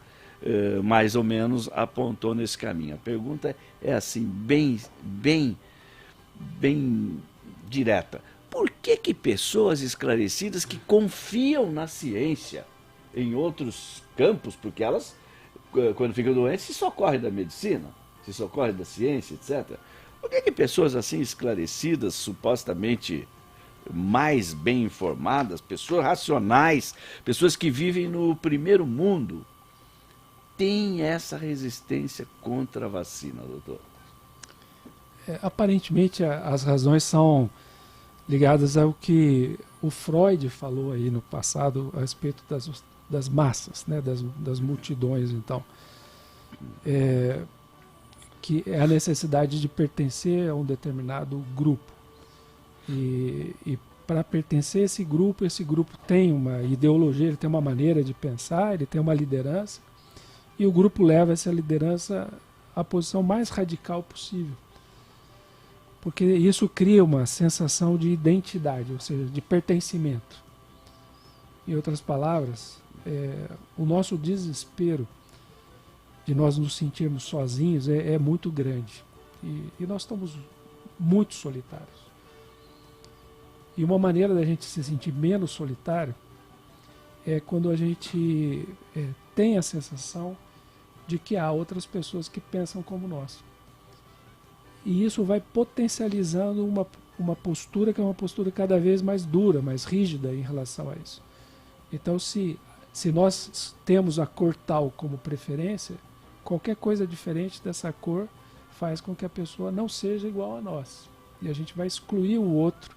Speaker 6: mais ou menos apontou nesse caminho. A pergunta é assim, bem direta. Por que pessoas esclarecidas que confiam na ciência em outros campos, porque elas, quando ficam doentes, se socorrem da medicina, se socorrem da ciência, etc. Por que pessoas assim esclarecidas, supostamente mais bem informadas, pessoas racionais, pessoas que vivem no primeiro mundo, tem essa resistência contra a vacina, doutor?
Speaker 10: Aparentemente, as razões são ligadas ao que o Freud falou aí no passado a respeito das massas, né, das multidões, então. Que é a necessidade de pertencer a um determinado grupo. E para pertencer a esse grupo tem uma ideologia, ele tem uma maneira de pensar, ele tem uma liderança, e o grupo leva essa liderança à posição mais radical possível. Porque isso cria uma sensação de identidade, ou seja, de pertencimento. Em outras palavras, o nosso desespero de nós nos sentirmos sozinhos é muito grande. E nós estamos muito solitários. E uma maneira da gente se sentir menos solitário é quando a gente tem a sensação de que há outras pessoas que pensam como nós. E isso vai potencializando uma postura que é uma postura cada vez mais dura, mais rígida em relação a isso. Então, se nós temos a cor tal como preferência, qualquer coisa diferente dessa cor faz com que a pessoa não seja igual a nós. E a gente vai excluir o outro,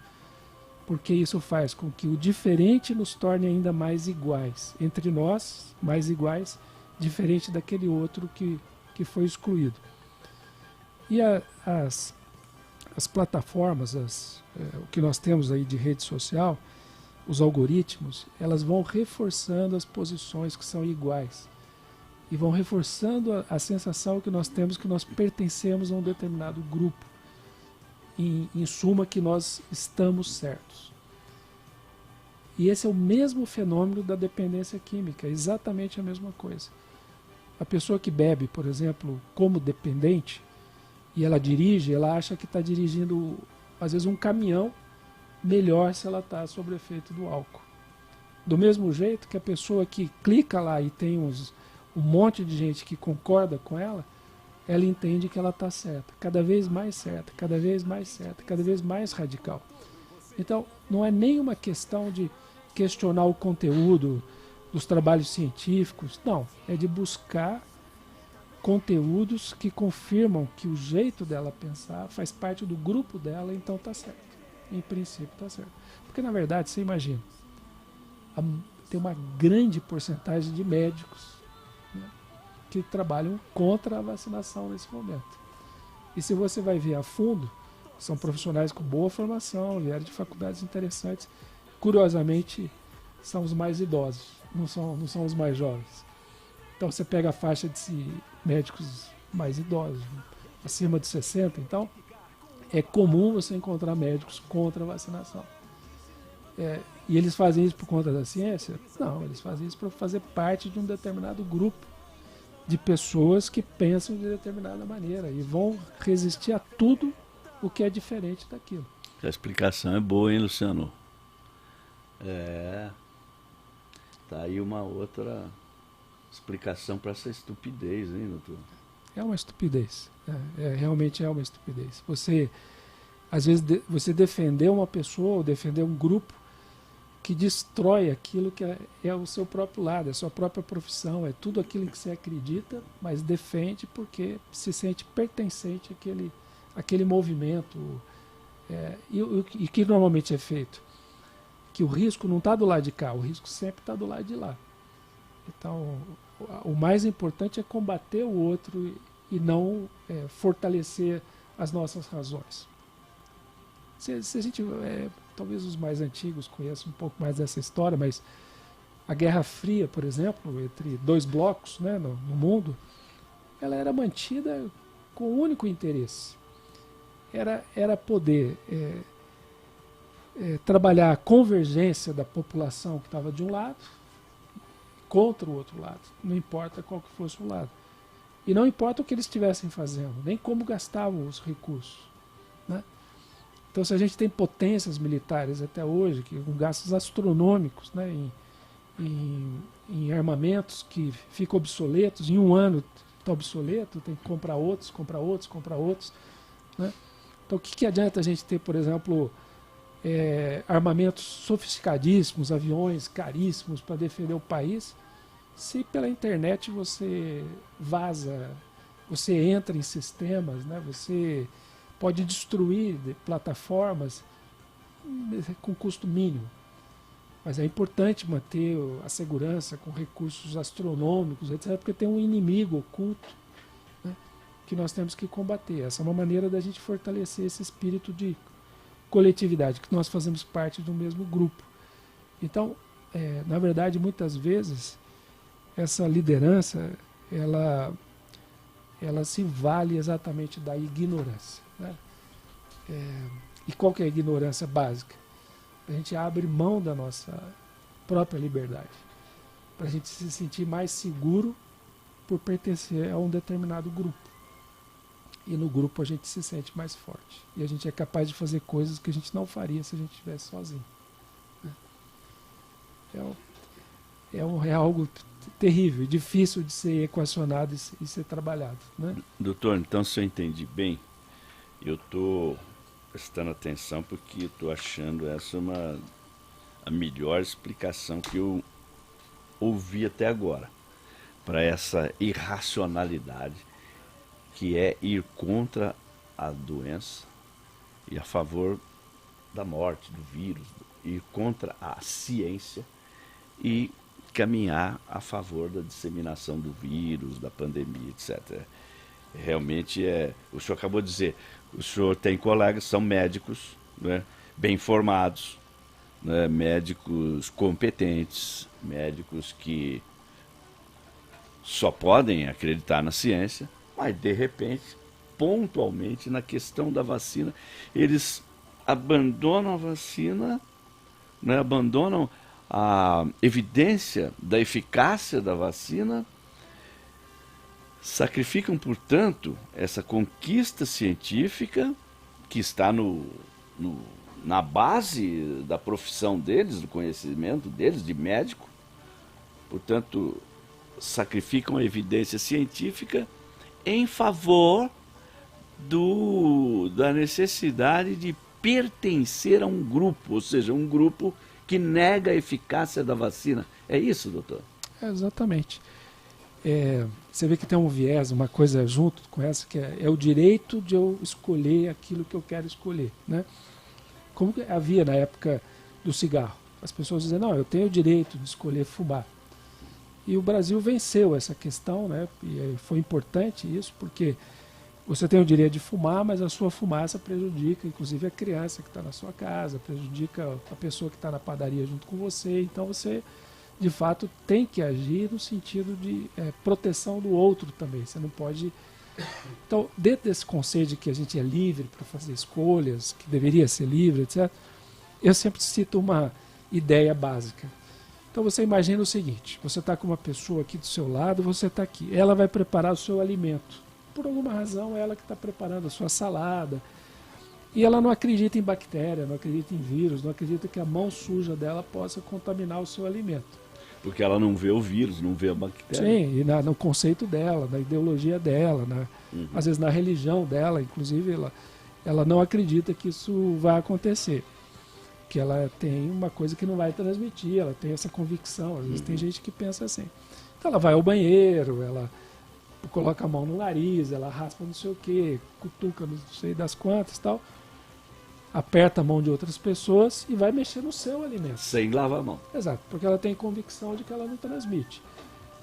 Speaker 10: porque isso faz com que o diferente nos torne ainda mais iguais. Entre nós, mais iguais, diferente daquele outro que foi excluído. E as plataformas, o que nós temos aí de rede social, os algoritmos, elas vão reforçando as posições que são iguais. E vão reforçando a sensação que nós temos que nós pertencemos a um determinado grupo. Em suma, que nós estamos certos. E esse é o mesmo fenômeno da dependência química, exatamente a mesma coisa. A pessoa que bebe, por exemplo, como dependente, e ela dirige, ela acha que está dirigindo, às vezes, um caminhão melhor se ela está sob o efeito do álcool. Do mesmo jeito que a pessoa que clica lá e tem um monte de gente que concorda com ela entende que ela está certa, cada vez mais certa, cada vez mais certa, cada vez mais radical. Então, não é nem uma questão de questionar o conteúdo dos trabalhos científicos, não, é de buscar conteúdos que confirmam que o jeito dela pensar faz parte do grupo dela, então está certo. Em princípio está certo. Porque, na verdade, você imagina, tem uma grande porcentagem de médicos, né, que trabalham contra a vacinação nesse momento. E se você vai ver a fundo, são profissionais com boa formação, vieram de faculdades interessantes. Curiosamente, são os mais idosos, não são os mais jovens. Então você pega a faixa de médicos mais idosos, né, acima de 60, então é comum você encontrar médicos contra a vacinação. E eles fazem isso por conta da ciência? Não, eles fazem isso para fazer parte de um determinado grupo de pessoas que pensam de determinada maneira e vão resistir a tudo o que é diferente daquilo.
Speaker 6: A explicação é boa, hein, Luciano? Tá aí uma outra explicação para essa estupidez, hein, doutor?
Speaker 10: É uma estupidez. Realmente é uma estupidez. Você, às vezes, você defender uma pessoa ou defender um grupo que destrói aquilo que é o seu próprio lado, é a sua própria profissão, é tudo aquilo em que você acredita, mas defende porque se sente pertencente àquele movimento. E o que normalmente é feito? Que o risco não está do lado de cá, o risco sempre está do lado de lá. Então, o mais importante é combater o outro e não fortalecer as nossas razões. Se a gente, talvez os mais antigos conheçam um pouco mais dessa história, mas a Guerra Fria, por exemplo, entre dois blocos, né, no mundo, ela era mantida com um único interesse. Era poder trabalhar a convergência da população que estava de um lado contra o outro lado, não importa qual que fosse o lado. E não importa o que eles estivessem fazendo, nem como gastavam os recursos, né? Então, se a gente tem potências militares até hoje, com gastos astronômicos, né, em armamentos que ficam obsoletos, em um ano está obsoleto, tem que comprar outros, né? Então, o que adianta a gente ter, por exemplo, armamentos sofisticadíssimos, aviões caríssimos para defender o país, se pela internet você vaza, você entra em sistemas, né, você pode destruir plataformas com custo mínimo. Mas é importante manter a segurança com recursos astronômicos, etc., porque tem um inimigo oculto, né, que nós temos que combater. Essa é uma maneira da gente fortalecer esse espírito de coletividade, que nós fazemos parte do mesmo grupo. Então, na verdade, muitas vezes, essa liderança, ela se vale exatamente da ignorância, né? E qual que é a ignorância básica? A gente abre mão da nossa própria liberdade, para a gente se sentir mais seguro por pertencer a um determinado grupo. E no grupo a gente se sente mais forte. E a gente é capaz de fazer coisas que a gente não faria se a gente estivesse sozinho, né? É algo terrível, difícil de ser equacionado e ser trabalhado, né?
Speaker 6: Doutor, então, se eu entendi bem, eu estou prestando atenção porque estou achando essa a melhor explicação que eu ouvi até agora para essa irracionalidade que é ir contra a doença e a favor da morte, do vírus, ir contra a ciência e caminhar a favor da disseminação do vírus, da pandemia, etc. Realmente o senhor acabou de dizer, o senhor tem colegas, são médicos, né, bem formados, né, médicos competentes, médicos que só podem acreditar na ciência, mas de repente, pontualmente, na questão da vacina, eles abandonam a vacina, né, abandonam a evidência da eficácia da vacina, sacrificam, portanto, essa conquista científica que está na base da profissão deles, do conhecimento deles, de médico. Portanto, sacrificam a evidência científica em favor da necessidade de pertencer a um grupo, ou seja, um grupo que nega a eficácia da vacina. É isso, doutor?
Speaker 10: Exatamente. Você vê que tem um viés, uma coisa junto com essa, que é o direito de eu escolher aquilo que eu quero escolher, né? Como que havia na época do cigarro. As pessoas dizem, não, eu tenho o direito de escolher fumar. E o Brasil venceu essa questão, né? E foi importante isso, porque você tem o direito de fumar, mas a sua fumaça prejudica, inclusive, a criança que está na sua casa, prejudica a pessoa que está na padaria junto com você. Então você, de fato, tem que agir no sentido de proteção do outro também. Você não pode... Então, dentro desse conceito de que a gente é livre para fazer escolhas, que deveria ser livre, etc., eu sempre cito uma ideia básica. Então você imagina o seguinte, você está com uma pessoa aqui do seu lado, você está aqui, ela vai preparar o seu alimento. Por alguma razão, ela que está preparando a sua salada. E ela não acredita em bactéria, não acredita em vírus, não acredita que a mão suja dela possa contaminar o seu alimento.
Speaker 6: Porque ela não vê o vírus, não vê a bactéria.
Speaker 10: Sim, e no conceito dela, na ideologia dela, às vezes na religião dela, inclusive ela não acredita que isso vai acontecer. Que ela tem uma coisa que não vai transmitir, ela tem essa convicção. Às vezes tem gente que pensa assim. Então ela vai ao banheiro, ela coloca a mão no nariz, ela raspa não sei o quê, cutuca não sei das quantas e tal, aperta a mão de outras pessoas e vai mexer no seu alimento.
Speaker 6: Sem lavar a mão.
Speaker 10: Exato, porque ela tem convicção de que ela não transmite.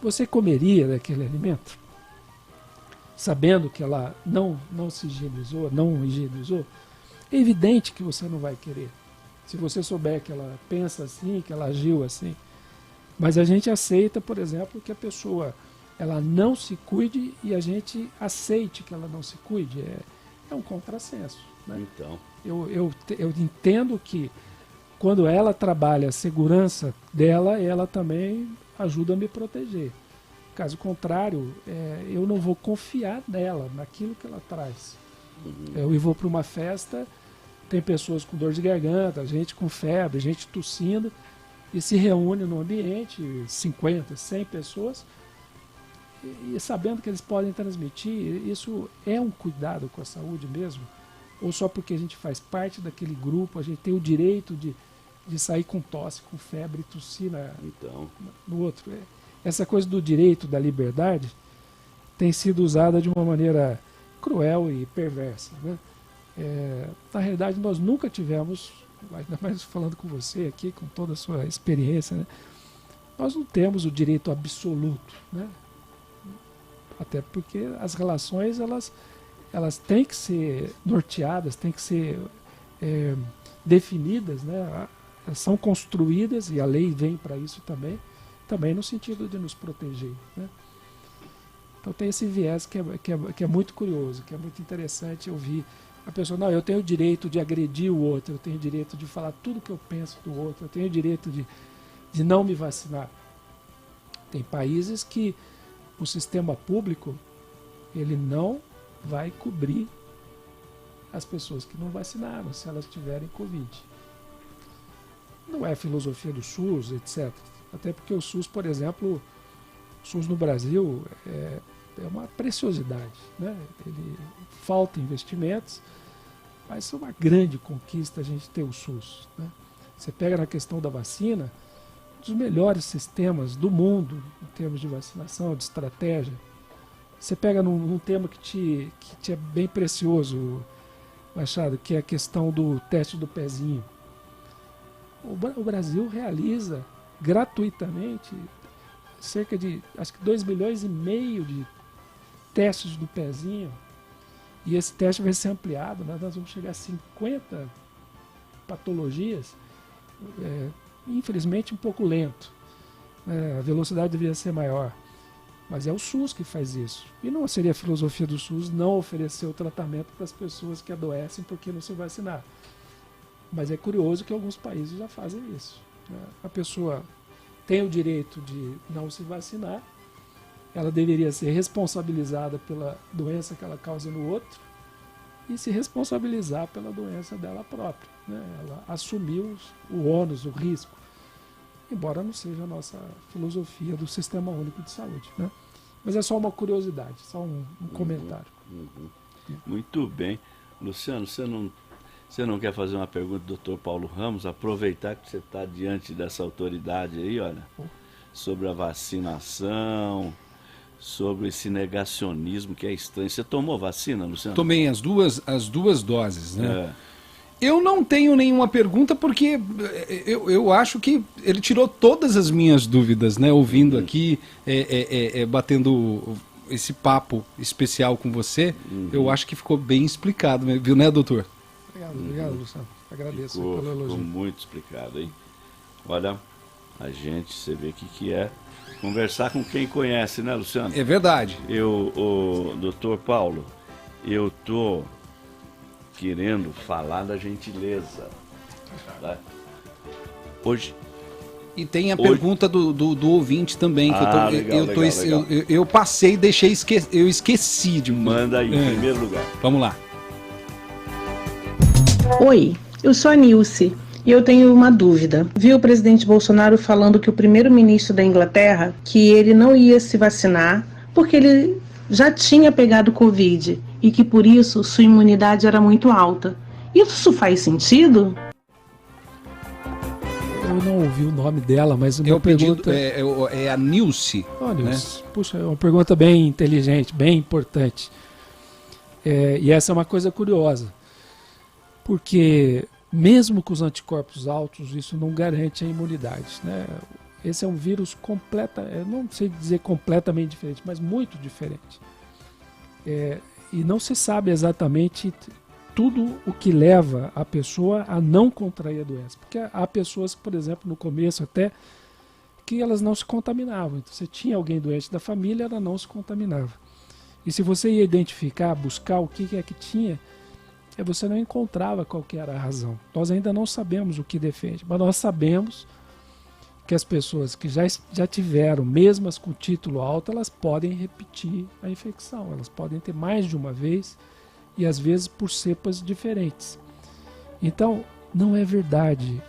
Speaker 10: Você comeria daquele alimento, sabendo que ela não se higienizou, não higienizou? É evidente que você não vai querer. Se você souber que ela pensa assim, que ela agiu assim. Mas a gente aceita, por exemplo, que a pessoa ela não se cuide e a gente aceite que ela não se cuide. É um contrassenso. Né?
Speaker 6: Então.
Speaker 10: Eu entendo que quando ela trabalha a segurança dela, ela também ajuda a me proteger. Caso contrário, eu não vou confiar nela, naquilo que ela traz. Eu vou para uma festa, tem pessoas com dor de garganta, gente com febre, gente tossindo, e se reúne num ambiente, 50, 100 pessoas, e sabendo que eles podem transmitir. Isso é um cuidado com a saúde mesmo? Ou só porque a gente faz parte daquele grupo, a gente tem o direito de sair com tosse, com febre, tossir no outro? Essa coisa do direito, da liberdade, tem sido usada de uma maneira cruel e perversa. Né? Na realidade, nós nunca tivemos, ainda mais falando com você aqui, com toda a sua experiência, né? Nós não temos o direito absoluto. Né? Até porque as relações, elas têm que ser norteadas, têm que ser definidas, né? Elas são construídas, e a lei vem para isso também no sentido de nos proteger. Né? Então tem esse viés que é muito curioso, que é muito interessante ouvir a pessoa: não, eu tenho o direito de agredir o outro, eu tenho o direito de falar tudo que eu penso do outro, eu tenho o direito de não me vacinar. Tem países que o sistema público ele não vai cobrir as pessoas que não vacinaram, se elas tiverem Covid. Não é a filosofia do SUS, etc. Até porque o SUS, por exemplo, o SUS no Brasil é uma preciosidade. Né? Ele falta investimentos, mas é uma grande conquista a gente ter o SUS. Né? Você pega na questão da vacina, um dos melhores sistemas do mundo em termos de vacinação, de estratégia. Você pega num tema que te é bem precioso, Machado, que é a questão do teste do pezinho. O Brasil realiza gratuitamente cerca de, acho que 2,5 milhões de testes do pezinho, e esse teste vai ser ampliado, né? Nós vamos chegar a 50 patologias, infelizmente um pouco lento, a velocidade deveria ser maior. Mas é o SUS que faz isso. E não seria a filosofia do SUS não oferecer o tratamento para as pessoas que adoecem porque não se vacinaram. Mas é curioso que alguns países já fazem isso. Né? A pessoa tem o direito de não se vacinar, ela deveria ser responsabilizada pela doença que ela causa no outro e se responsabilizar pela doença dela própria. Né? Ela assumiu o ônus, o risco. Embora não seja a nossa filosofia do Sistema Único de Saúde. Né? Mas é só uma curiosidade, só um comentário.
Speaker 6: Muito bem. Luciano, você não quer fazer uma pergunta do Dr. Paulo Ramos? Aproveitar que você está diante dessa autoridade aí, olha, sobre a vacinação, sobre esse negacionismo que é estranho. Você tomou vacina, Luciano?
Speaker 5: Tomei as duas doses, né? Eu não tenho nenhuma pergunta porque eu acho que ele tirou todas as minhas dúvidas, né? Ouvindo aqui, batendo esse papo especial com você, eu acho que ficou bem explicado, viu, né, doutor?
Speaker 10: Obrigado, Luciano. Agradeço
Speaker 6: pelo
Speaker 10: elogio.
Speaker 6: Ficou muito explicado, hein? Olha, você vê o que é conversar com quem conhece, né, Luciano?
Speaker 5: É verdade.
Speaker 6: O doutor Paulo, eu tô querendo falar da gentileza. Tá? Hoje.
Speaker 5: E tem a pergunta do ouvinte também. Que eu passei e eu esqueci de
Speaker 6: manda aí, em primeiro lugar.
Speaker 5: Vamos lá.
Speaker 11: Oi, eu sou a Nilce e eu tenho uma dúvida. Vi o presidente Bolsonaro falando que o primeiro-ministro da Inglaterra, que ele não ia se vacinar porque ele já tinha pegado Covid e que por isso sua imunidade era muito alta. Isso faz sentido?
Speaker 10: Eu não ouvi o nome dela, mas uma pergunta...
Speaker 5: É a Nilce.
Speaker 10: Olha,
Speaker 5: né?
Speaker 10: Puxa, é uma pergunta bem inteligente, bem importante. E essa é uma coisa curiosa, porque mesmo com os anticorpos altos, isso não garante a imunidade, né? Esse é um vírus eu não sei dizer completamente diferente, mas muito diferente. E não se sabe exatamente tudo o que leva a pessoa a não contrair a doença. Porque há pessoas, por exemplo, no começo até, que elas não se contaminavam. Então, você tinha alguém doente da família, ela não se contaminava. E se você ia identificar, buscar o que é que tinha, você não encontrava qual que era a razão. Nós ainda não sabemos o que defende, mas nós sabemos que as pessoas que já tiveram, mesmo as com título alto, elas podem repetir a infecção. Elas podem ter mais de uma vez e às vezes por cepas diferentes. Então, não é verdade.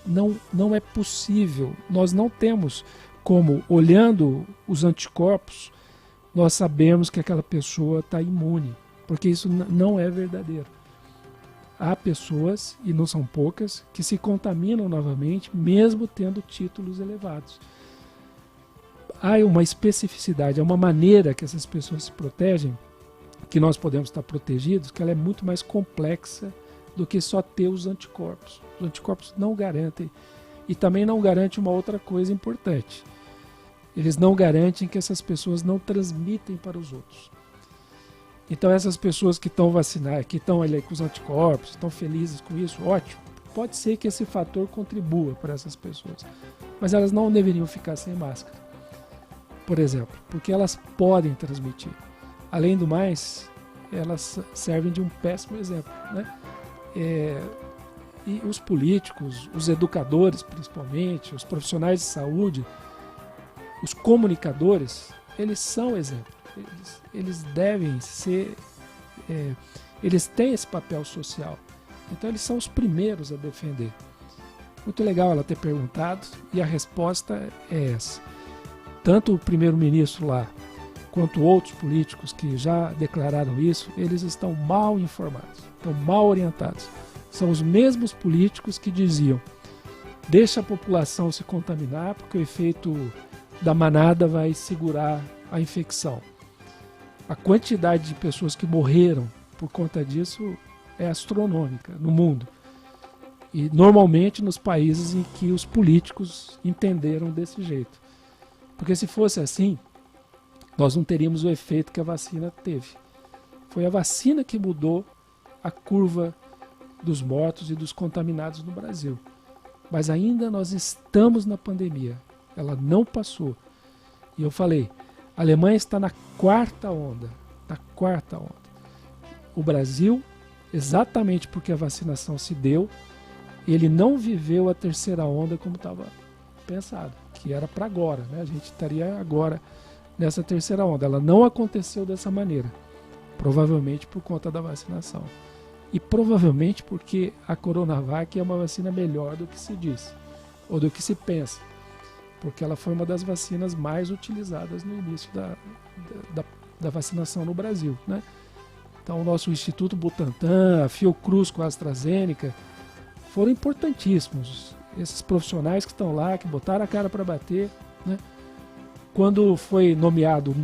Speaker 10: Não é possível. Nós não temos como, olhando os anticorpos, nós sabemos que aquela pessoa está imune, porque isso não é verdadeiro. Há pessoas, e não são poucas, que se contaminam novamente, mesmo tendo títulos elevados. Há uma especificidade, há uma maneira que essas pessoas se protegem, que nós podemos estar protegidos, que ela é muito mais complexa do que só ter os anticorpos. Os anticorpos não garantem, e também não garante uma outra coisa importante. Eles não garantem que essas pessoas não transmitem para os outros. Então essas pessoas que estão vacinadas, que estão ali com os anticorpos, estão felizes com isso, ótimo. Pode ser que esse fator contribua para essas pessoas. Mas elas não deveriam ficar sem máscara, por exemplo, porque elas podem transmitir. Além do mais, elas servem de um péssimo exemplo, né? E os políticos, os educadores principalmente, os profissionais de saúde, os comunicadores, eles são exemplos. Eles devem ser... eles têm esse papel social. Então eles são os primeiros a defender. Muito legal ela ter perguntado e a resposta é essa. Tanto o primeiro-ministro lá, quanto outros políticos que já declararam isso, eles estão mal informados, estão mal orientados. São os mesmos políticos que diziam: deixa a população se contaminar porque o efeito da manada vai segurar a infecção. A quantidade de pessoas que morreram por conta disso é astronômica no mundo. E normalmente nos países em que os políticos entenderam desse jeito. Porque se fosse assim, nós não teríamos o efeito que a vacina teve. Foi a vacina que mudou a curva dos mortos e dos contaminados no Brasil. Mas ainda nós estamos na pandemia. Ela não passou. E eu falei, a Alemanha está na quarta onda. Na quarta onda. O Brasil, exatamente porque a vacinação se deu, ele não viveu a terceira onda como estava pensado, que era para agora, né? A gente estaria agora nessa terceira onda. Ela não aconteceu dessa maneira, provavelmente por conta da vacinação. E provavelmente porque a Coronavac é uma vacina melhor do que se diz, ou do que se pensa, porque ela foi uma das vacinas mais utilizadas no início da vacinação no Brasil, né? Então o nosso Instituto Butantan, a Fiocruz com a AstraZeneca, foram importantíssimos. Esses profissionais que estão lá, que botaram a cara para bater, né? Quando foi nomeado,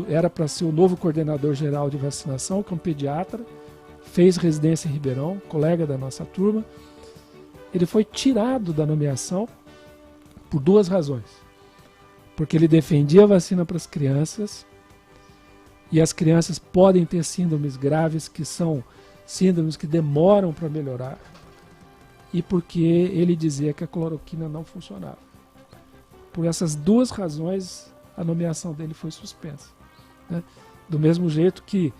Speaker 10: era para ser o novo coordenador geral de vacinação, que é um pediatra, fez residência em Ribeirão, colega da nossa turma. Ele foi tirado da nomeação por duas razões. Porque ele defendia a vacina para as crianças, e as crianças podem ter síndromes graves, que são síndromes que demoram para melhorar, e porque ele dizia que a cloroquina não funcionava. Por essas duas razões, a nomeação dele foi suspensa, né? Do mesmo jeito que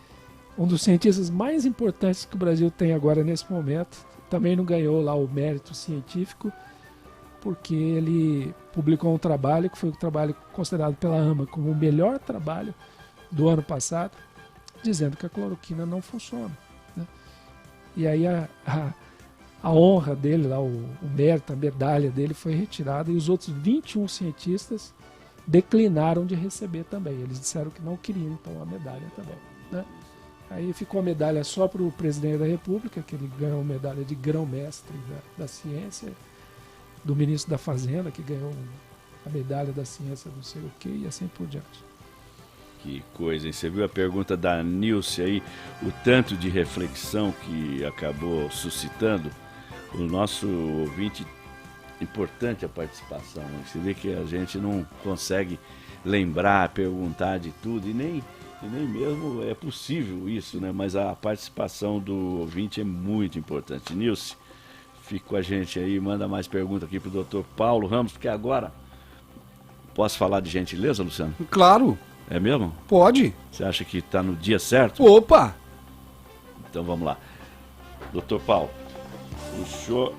Speaker 10: um dos cientistas mais importantes que o Brasil tem agora nesse momento também não ganhou lá o mérito científico, porque ele publicou um trabalho que foi um trabalho considerado pela AMA como o melhor trabalho do ano passado, dizendo que a cloroquina não funciona, né? E aí a honra dele, lá, o mérito, a medalha dele foi retirada, e os outros 21 cientistas declinaram de receber também. Eles disseram que não queriam, então, a medalha também, né? Aí ficou a medalha só para o presidente da República, que ele ganhou a medalha de grão-mestre da ciência, do ministro da Fazenda, que ganhou a medalha da ciência não sei o quê, e assim por diante.
Speaker 6: Que coisa, hein? Você viu a pergunta da Nilce aí, o tanto de reflexão que acabou suscitando? O nosso ouvinte, importante a participação, hein? Você vê que a gente não consegue lembrar, perguntar de tudo, e nem mesmo é possível isso, né? Mas a participação do ouvinte é muito importante. Nilce, fica com a gente aí, manda mais pergunta aqui pro Dr. Paulo Ramos, porque agora, posso falar de gentileza, Luciano?
Speaker 5: Claro.
Speaker 6: É mesmo?
Speaker 5: Pode.
Speaker 6: Você acha que está no dia certo?
Speaker 5: Opa!
Speaker 6: Então vamos lá. Dr. Paulo, o senhor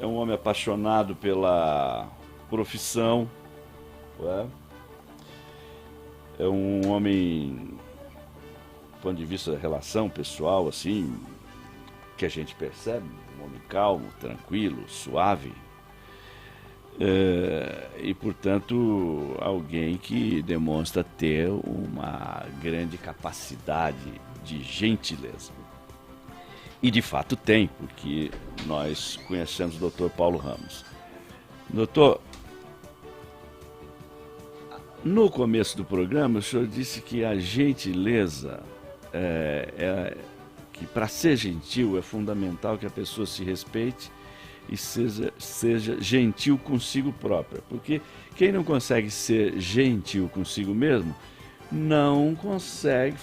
Speaker 6: é um homem apaixonado pela profissão, é um homem, do ponto de vista da relação pessoal, assim, que a gente percebe, um homem calmo, tranquilo, suave. E, portanto, alguém que demonstra ter uma grande capacidade de gentileza. E, de fato, tem, porque nós conhecemos o Dr. Paulo Ramos. Doutor, no começo do programa, o senhor disse que a gentileza, que para ser gentil é fundamental que a pessoa se respeite e seja gentil consigo própria. Porque quem não consegue ser gentil consigo mesmo, não consegue,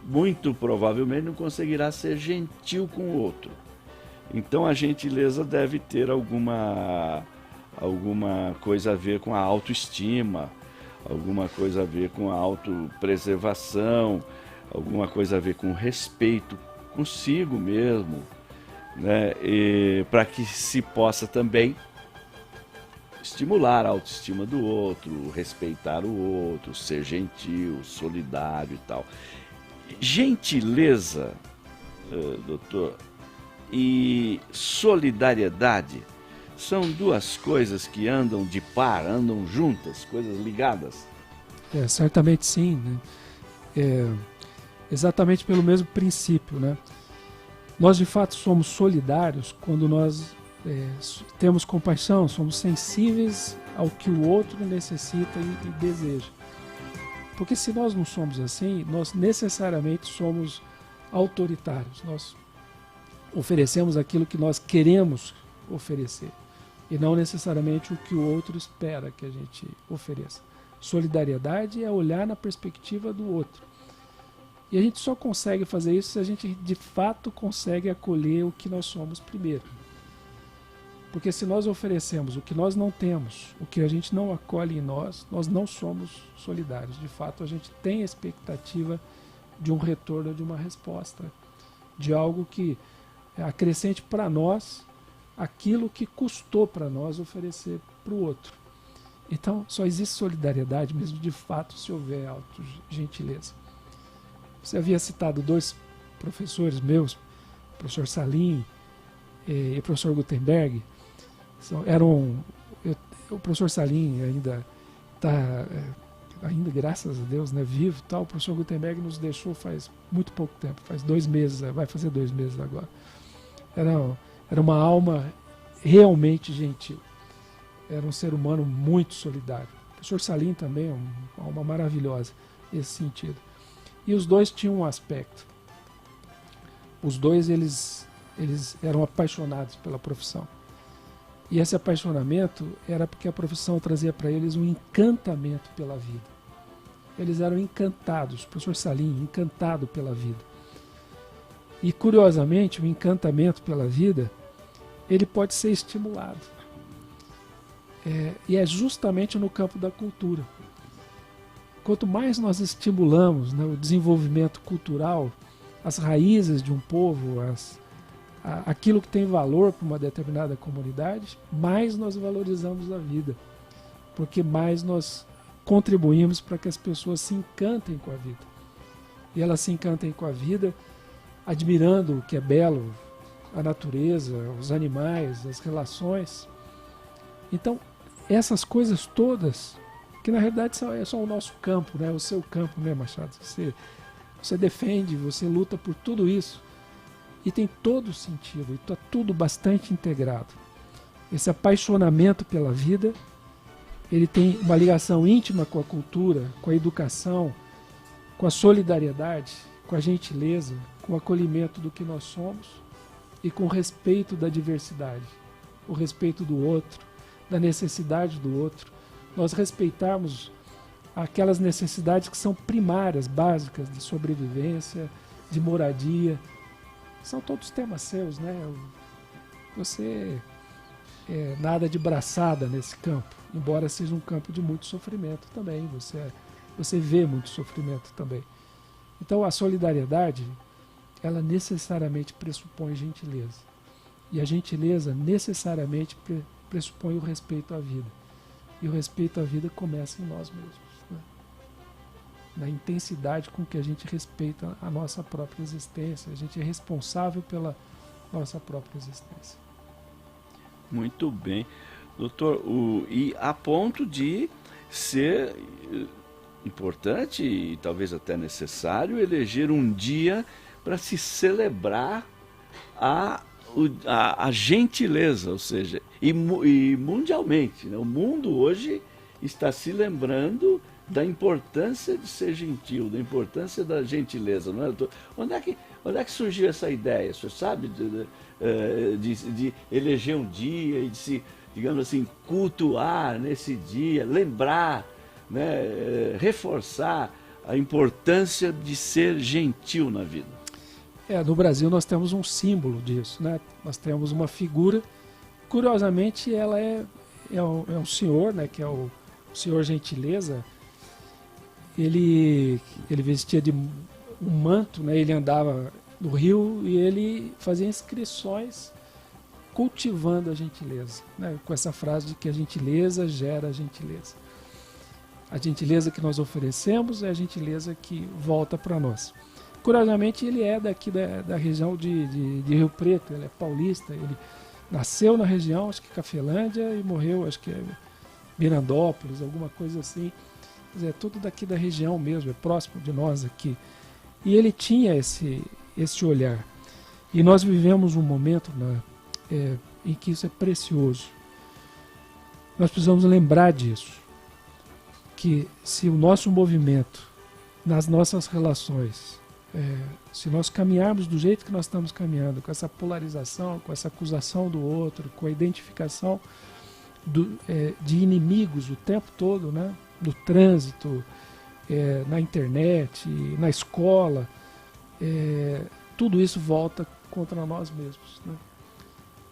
Speaker 6: muito provavelmente não conseguirá ser gentil com o outro. Então a gentileza deve ter alguma coisa a ver com a autoestima, alguma coisa a ver com a autopreservação, alguma coisa a ver com respeito consigo mesmo, né? Para que se possa também estimular a autoestima do outro, respeitar o outro, ser gentil, solidário e tal. Gentileza, doutor, e solidariedade são duas coisas que andam de par, andam juntas, coisas ligadas?
Speaker 10: Certamente sim, né? Exatamente pelo mesmo princípio, né? Nós de fato somos solidários quando nós temos compaixão, somos sensíveis ao que o outro necessita e deseja. Porque se nós não somos assim, nós necessariamente somos autoritários. Nós oferecemos aquilo que nós queremos oferecer e não necessariamente o que o outro espera que a gente ofereça. Solidariedade é olhar na perspectiva do outro. E a gente só consegue fazer isso se a gente de fato consegue acolher o que nós somos primeiro. Porque se nós oferecemos o que nós não temos, o que a gente não acolhe em nós, nós não somos solidários. De fato, a gente tem a expectativa de um retorno, de uma resposta, de algo que acrescente para nós aquilo que custou para nós oferecer para o outro. Então, só existe solidariedade mesmo de fato se houver autogentileza. Você havia citado dois professores meus, o professor Salim e o professor Gutenberg. O professor Salim ainda está, graças a Deus, né, vivo. Tal. O professor Gutenberg nos deixou faz muito pouco tempo, faz 2 meses, vai fazer 2 meses agora. Era uma alma realmente gentil. Era um ser humano muito solidário. O professor Salim também é uma alma maravilhosa nesse sentido. E os dois tinham um aspecto. Os dois, eles eram apaixonados pela profissão. E esse apaixonamento era porque a profissão trazia para eles um encantamento pela vida. Eles eram encantados, o professor Salim, encantado pela vida. E, curiosamente, o encantamento pela vida, ele pode ser estimulado. E é justamente no campo da cultura. Quanto mais nós estimulamos, né, o desenvolvimento cultural, as raízes de um povo, aquilo que tem valor para uma determinada comunidade, mais nós valorizamos a vida. Porque mais nós contribuímos para que as pessoas se encantem com a vida. E elas se encantem com a vida admirando o que é belo, a natureza, os animais, as relações. Então, essas coisas todas, que na realidade é só o nosso campo, né? O seu campo, né, Machado? Você defende, você luta por tudo isso. E tem todo sentido, e está tudo bastante integrado. Esse apaixonamento pela vida, ele tem uma ligação íntima com a cultura, com a educação, com a solidariedade, com a gentileza, com o acolhimento do que nós somos e com o respeito da diversidade, o respeito do outro, da necessidade do outro. Nós respeitarmos aquelas necessidades que são primárias, básicas, de sobrevivência, de moradia. São todos temas seus, né? Você nada de braçada nesse campo, embora seja um campo de muito sofrimento também. Você vê muito sofrimento também. Então a solidariedade, ela necessariamente pressupõe gentileza. E a gentileza necessariamente pressupõe o respeito à vida. E o respeito à vida começa em nós mesmos, né? Na intensidade com que a gente respeita a nossa própria existência. A gente é responsável pela nossa própria existência.
Speaker 6: Muito bem. Doutor, e a ponto de ser importante e talvez até necessário eleger um dia para se celebrar a gentileza, ou seja, e mundialmente, né? O mundo hoje está se lembrando da importância de ser gentil, da importância da gentileza, não é, doutor? Onde é que surgiu essa ideia? O senhor sabe de eleger um dia e de se, digamos assim, cultuar nesse dia, lembrar, né, reforçar a importância de ser gentil na vida?
Speaker 10: No Brasil nós temos um símbolo disso, né? Nós temos uma figura, curiosamente ela é um senhor, né, que é o senhor Gentileza. Ele vestia de um manto, né? Ele andava no rio e ele fazia inscrições cultivando a gentileza, né? Com essa frase de que a gentileza gera a gentileza. A gentileza que nós oferecemos é a gentileza que volta para nós. Curiosamente, ele é daqui da região de Rio Preto, ele é paulista, ele nasceu na região, acho que Cafelândia, e morreu, acho que é Mirandópolis, alguma coisa assim. É tudo daqui da região mesmo, é próximo de nós aqui. E ele tinha esse olhar. E nós vivemos um momento em que isso é precioso. Nós precisamos lembrar disso. Que se o nosso movimento, nas nossas relações, se nós caminharmos do jeito que nós estamos caminhando, com essa polarização, com essa acusação do outro, com a identificação de inimigos o tempo todo, né? No trânsito, na internet, na escola, tudo isso volta contra nós mesmos, né?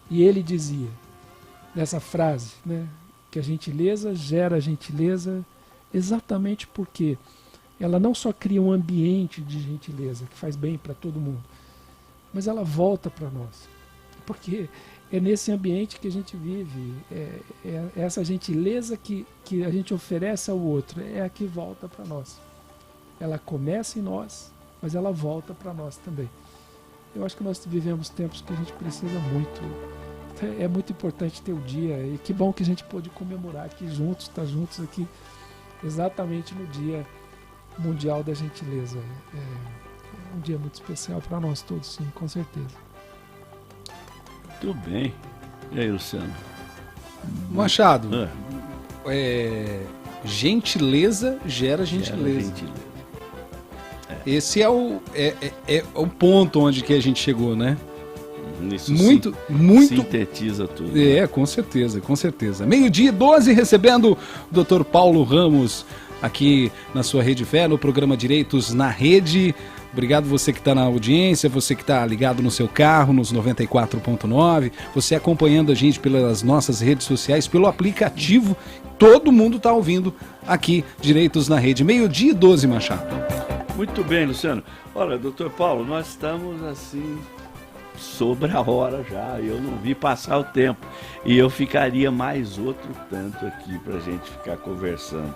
Speaker 10: E ele dizia, nessa frase, né, que a gentileza gera gentileza, exatamente porque ela não só cria um ambiente de gentileza, que faz bem para todo mundo, mas ela volta para nós. Porque é nesse ambiente que a gente vive, é essa gentileza que a gente oferece ao outro, é a que volta para nós. Ela começa em nós, mas ela volta para nós também. Eu acho que nós vivemos tempos que a gente precisa muito. É muito importante ter o dia, e que bom que a gente pôde comemorar aqui juntos, estar juntos aqui, exatamente no Dia Mundial da Gentileza. É um dia muito especial para nós todos, sim, com certeza.
Speaker 6: Muito bem. E aí, Luciano?
Speaker 5: Machado, gentileza gera gentileza. Esse é o ponto onde que a gente chegou, né?
Speaker 6: Isso
Speaker 5: muito
Speaker 6: sintetiza tudo.
Speaker 5: Com certeza, com certeza. 12:12, recebendo o Dr. Paulo Ramos aqui na sua Rede Fé, no programa Direitos na Rede. Obrigado você que está na audiência, você que está ligado no seu carro, nos 94.9, você acompanhando a gente pelas nossas redes sociais, pelo aplicativo. Todo mundo está ouvindo aqui Direitos na Rede. 12:12, Machado.
Speaker 6: Muito bem, Luciano. Olha, doutor Paulo, nós estamos assim sobre a hora já, eu não vi passar o tempo, e eu ficaria mais outro tanto aqui para a gente ficar conversando,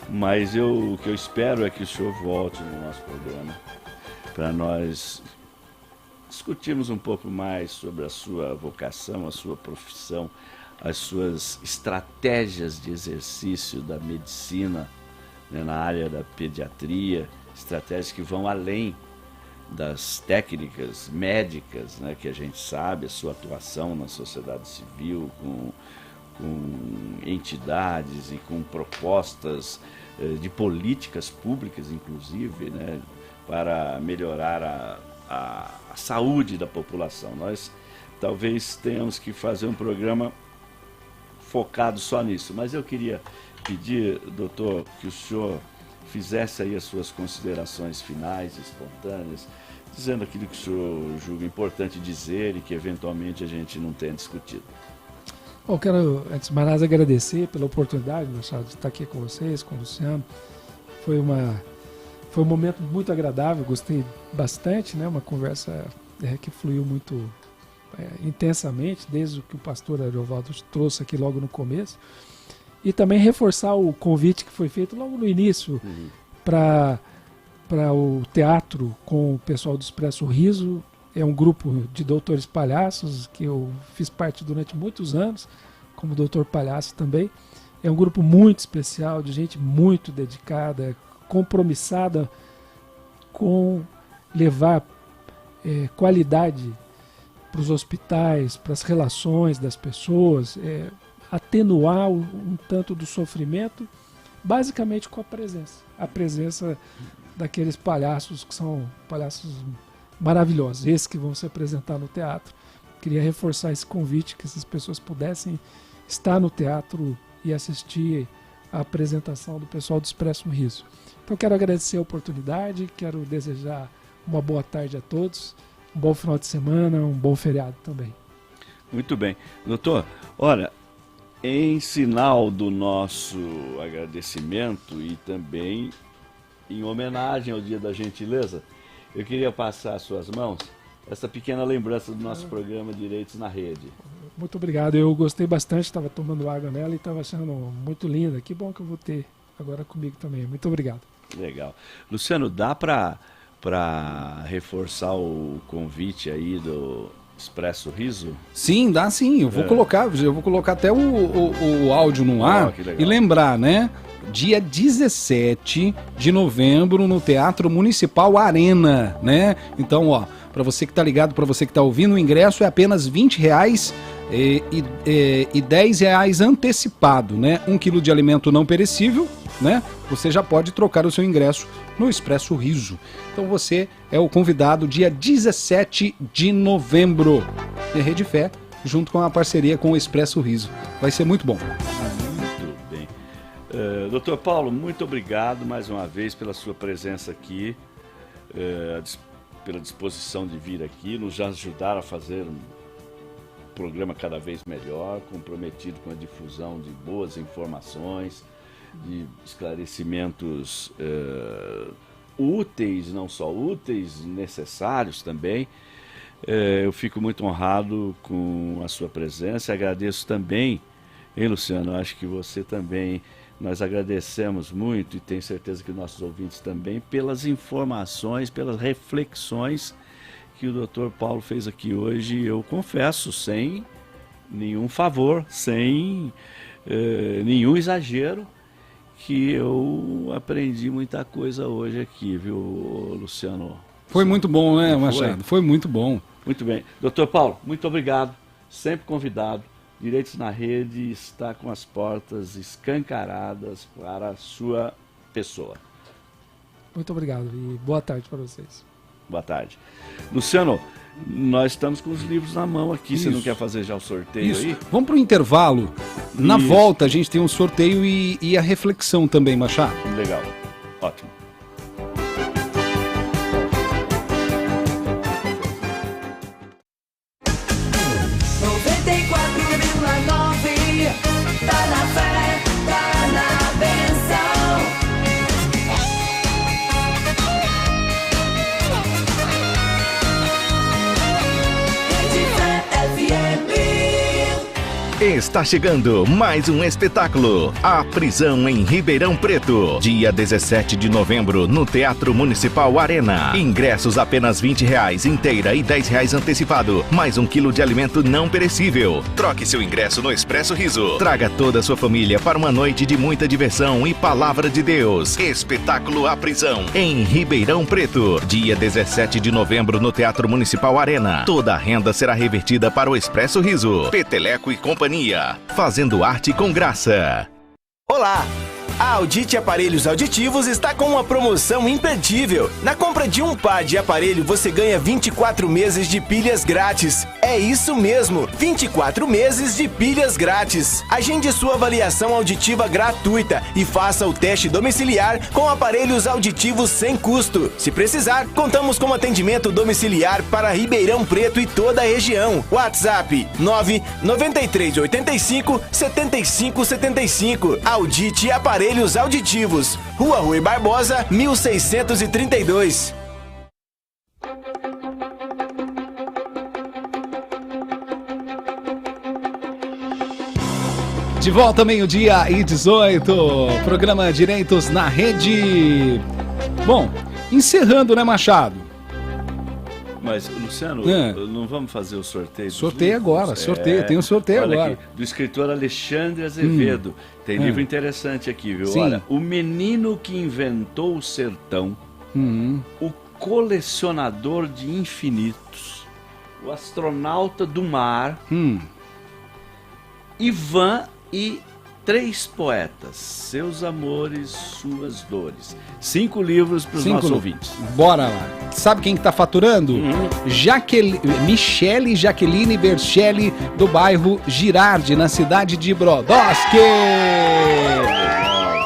Speaker 6: mas o que eu espero é que o senhor volte no nosso programa para nós discutirmos um pouco mais sobre a sua vocação, a sua profissão, as suas estratégias de exercício da medicina, né, na área da pediatria, estratégias que vão além das técnicas médicas, né, que a gente sabe, a sua atuação na sociedade civil, com entidades e com propostas de políticas públicas, inclusive, né, para melhorar a saúde da população. Nós talvez tenhamos que fazer um programa focado só nisso, mas eu queria pedir, doutor, que o senhor fizesse aí as suas considerações finais, espontâneas, dizendo aquilo que o senhor julga importante dizer e que eventualmente a gente não tenha discutido.
Speaker 10: Bom, quero, antes de mais nada, agradecer pela oportunidade, Machado, de estar aqui com vocês, com o Luciano. Foi um momento muito agradável, gostei bastante, né? Uma conversa que fluiu muito intensamente, desde o que o pastor Ariovaldo trouxe aqui logo no começo. E também reforçar o convite que foi feito logo no início para o teatro com o pessoal do Expresso Riso. É um grupo de doutores palhaços que eu fiz parte durante muitos anos, como doutor palhaço também. É um grupo muito especial, de gente muito dedicada, compromissada com levar qualidade para os hospitais, para as relações das pessoas, atenuar um tanto do sofrimento, basicamente com a presença daqueles palhaços que são palhaços maravilhosos, esses que vão se apresentar no teatro. Queria reforçar esse convite, que essas pessoas pudessem estar no teatro e assistir a apresentação do pessoal do Expresso Riso. Então quero agradecer a oportunidade, quero desejar uma boa tarde a todos, um bom final de semana, um bom feriado também.
Speaker 6: Muito bem. Doutor, olha, em sinal do nosso agradecimento e também em homenagem ao Dia da Gentileza, eu queria passar às suas mãos essa pequena lembrança do nosso programa Direitos na Rede.
Speaker 10: Muito obrigado, eu gostei bastante, estava tomando água nela e estava achando muito linda. Que bom que eu vou ter agora comigo também. Muito obrigado.
Speaker 6: Legal. Luciano, dá para reforçar o convite aí do Expresso Riso?
Speaker 5: Sim, dá sim. Eu vou colocar até o áudio no ar e lembrar, né? Dia 17 de novembro no Teatro Municipal Arena, né? Então, ó, para você que tá ligado, para você que tá ouvindo, o ingresso é apenas R$20 e R$10 antecipado, né? 1 quilo de alimento não perecível, né? Você já pode trocar o seu ingresso no Expresso Riso. Então você é o convidado dia 17 de novembro. E a Rede Fé, junto com a parceria com o Expresso Riso. Vai ser muito bom.
Speaker 6: Muito bem. Doutor Paulo, muito obrigado mais uma vez pela sua presença aqui, pela disposição de vir aqui, nos ajudar a fazer um programa cada vez melhor, comprometido com a difusão de boas informações, de esclarecimentos úteis, não só úteis, necessários também. Eu fico muito honrado com a sua presença, agradeço também, hein, Luciano? Acho que você também, nós agradecemos muito e tenho certeza que nossos ouvintes também, pelas informações, pelas reflexões que o Dr. Paulo fez aqui hoje, eu confesso, sem nenhum favor, sem nenhum exagero, que eu aprendi muita coisa hoje aqui, viu, Luciano?
Speaker 5: Foi muito bom, né, Machado? Foi muito bom.
Speaker 6: Muito bem. Doutor Paulo, muito obrigado. Sempre convidado. Direitos na Rede está com as portas escancaradas para a sua pessoa.
Speaker 10: Muito obrigado e boa tarde para vocês.
Speaker 6: Boa tarde. Luciano, nós estamos com os livros na mão aqui.
Speaker 5: Isso.
Speaker 6: Você não quer fazer já o sorteio aí?
Speaker 5: Vamos para o intervalo. Na volta a gente tem um sorteio e a reflexão também, Machado.
Speaker 6: Legal. Ótimo.
Speaker 2: Tá na fé, tá na benção. Rede Fé FM.
Speaker 4: Está chegando mais um espetáculo, A Prisão em Ribeirão Preto. Dia 17 de novembro, no Teatro Municipal Arena. Ingressos apenas R$20 inteira e R$10 antecipado. Mais 1 quilo de alimento não perecível. Troque seu ingresso no Expresso Riso. Traga toda a sua família para uma noite de muita diversão e palavra de Deus. Espetáculo A Prisão em Ribeirão Preto. Dia 17 de novembro, no Teatro Municipal Arena. Toda a renda será revertida para o Expresso Riso. Peteleco e Companhia, fazendo arte com graça.
Speaker 12: Olá! A Audite Aparelhos Auditivos está com uma promoção imperdível. Na compra de um par de aparelho, você ganha 24 meses de pilhas grátis. É isso mesmo, 24 meses de pilhas grátis. Agende sua avaliação auditiva gratuita e faça o teste domiciliar com aparelhos auditivos sem custo. Se precisar, contamos com atendimento domiciliar para Ribeirão Preto e toda a região. WhatsApp 99385 7575. Audite Aparelhos Auditivos, Rua Rui Barbosa, 1632.
Speaker 5: De volta, 12:18, programa Direitos na Rede. Bom, encerrando, né, Machado?
Speaker 6: Mas, Luciano, não vamos fazer o sorteio?
Speaker 5: Sorteio agora, sorteio, tem um sorteio agora.
Speaker 6: Aqui, do escritor Alexandre Azevedo. Tem livro interessante aqui, viu?
Speaker 5: Sim.
Speaker 6: Olha, O Menino que Inventou o Sertão, O Colecionador de Infinitos, O Astronauta do Mar, Ivan e 3 Poetas, Seus Amores, Suas Dores. 5 livros para os nossos ouvintes.
Speaker 5: Bora lá. Sabe quem que tá faturando? Michele Jaqueline Berchelli, do bairro Girardi, na cidade de Brodowski.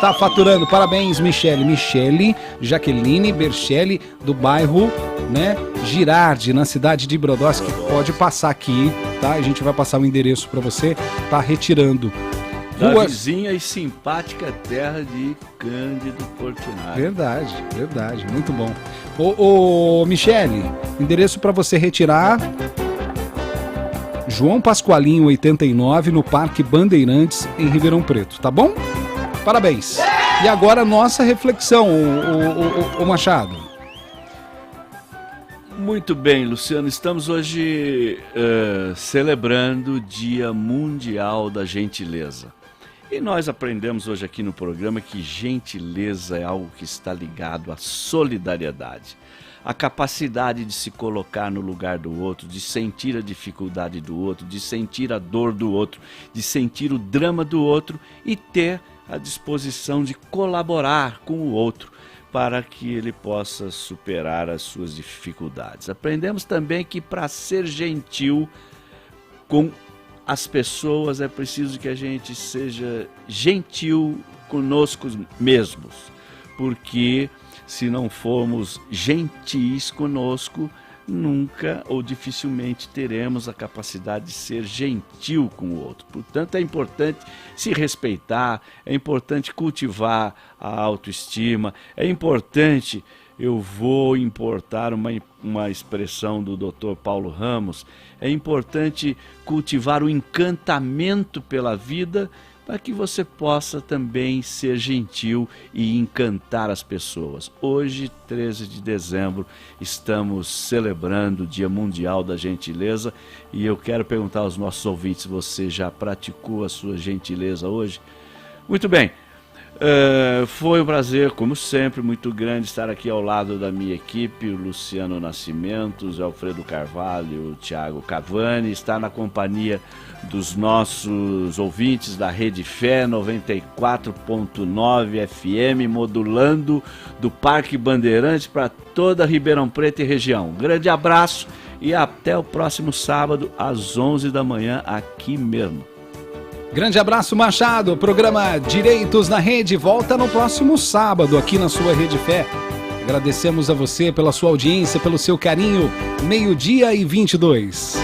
Speaker 5: Tá faturando. Parabéns, Michele. Michele Jaqueline Berchelli, do bairro, né, Girardi, na cidade de Brodowski. Pode passar aqui, tá? A gente vai passar o endereço para você. Tá retirando.
Speaker 6: Da vizinha e simpática terra de Cândido Portinari.
Speaker 5: Verdade, verdade, muito bom. Ô Michele, endereço para você retirar: João Pascoalinho 89, no Parque Bandeirantes, em Ribeirão Preto, tá bom? Parabéns. E agora nossa reflexão, o Machado.
Speaker 6: Muito bem, Luciano, estamos hoje celebrando o Dia Mundial da Gentileza. E nós aprendemos hoje aqui no programa que gentileza é algo que está ligado à solidariedade. A capacidade de se colocar no lugar do outro, de sentir a dificuldade do outro, de sentir a dor do outro, de sentir o drama do outro e ter a disposição de colaborar com o outro para que ele possa superar as suas dificuldades. Aprendemos também que para ser gentil com as pessoas é preciso que a gente seja gentil conosco mesmos, porque se não formos gentis conosco, nunca ou dificilmente teremos a capacidade de ser gentil com o outro. Portanto, é importante se respeitar, é importante cultivar a autoestima, é importante, eu vou importar uma expressão do Dr. Paulo Ramos, é importante cultivar o encantamento pela vida para que você possa também ser gentil e encantar as pessoas. Hoje, 13 de dezembro, estamos celebrando o Dia Mundial da Gentileza e eu quero perguntar aos nossos ouvintes, você já praticou a sua gentileza hoje? Muito bem, foi um prazer, como sempre, muito grande estar aqui ao lado da minha equipe, o Luciano Nascimento, o Zé Alfredo Carvalho, o Thiago Cavani, estar na companhia dos nossos ouvintes da Rede Fé 94.9 FM, modulando do Parque Bandeirantes para toda Ribeirão Preto e região. Um grande abraço e até o próximo sábado às 11 da manhã aqui mesmo.
Speaker 5: Grande abraço, Machado. O programa Direitos na Rede volta no próximo sábado aqui na sua Rede Fé. Agradecemos a você pela sua audiência, pelo seu carinho. 12:22.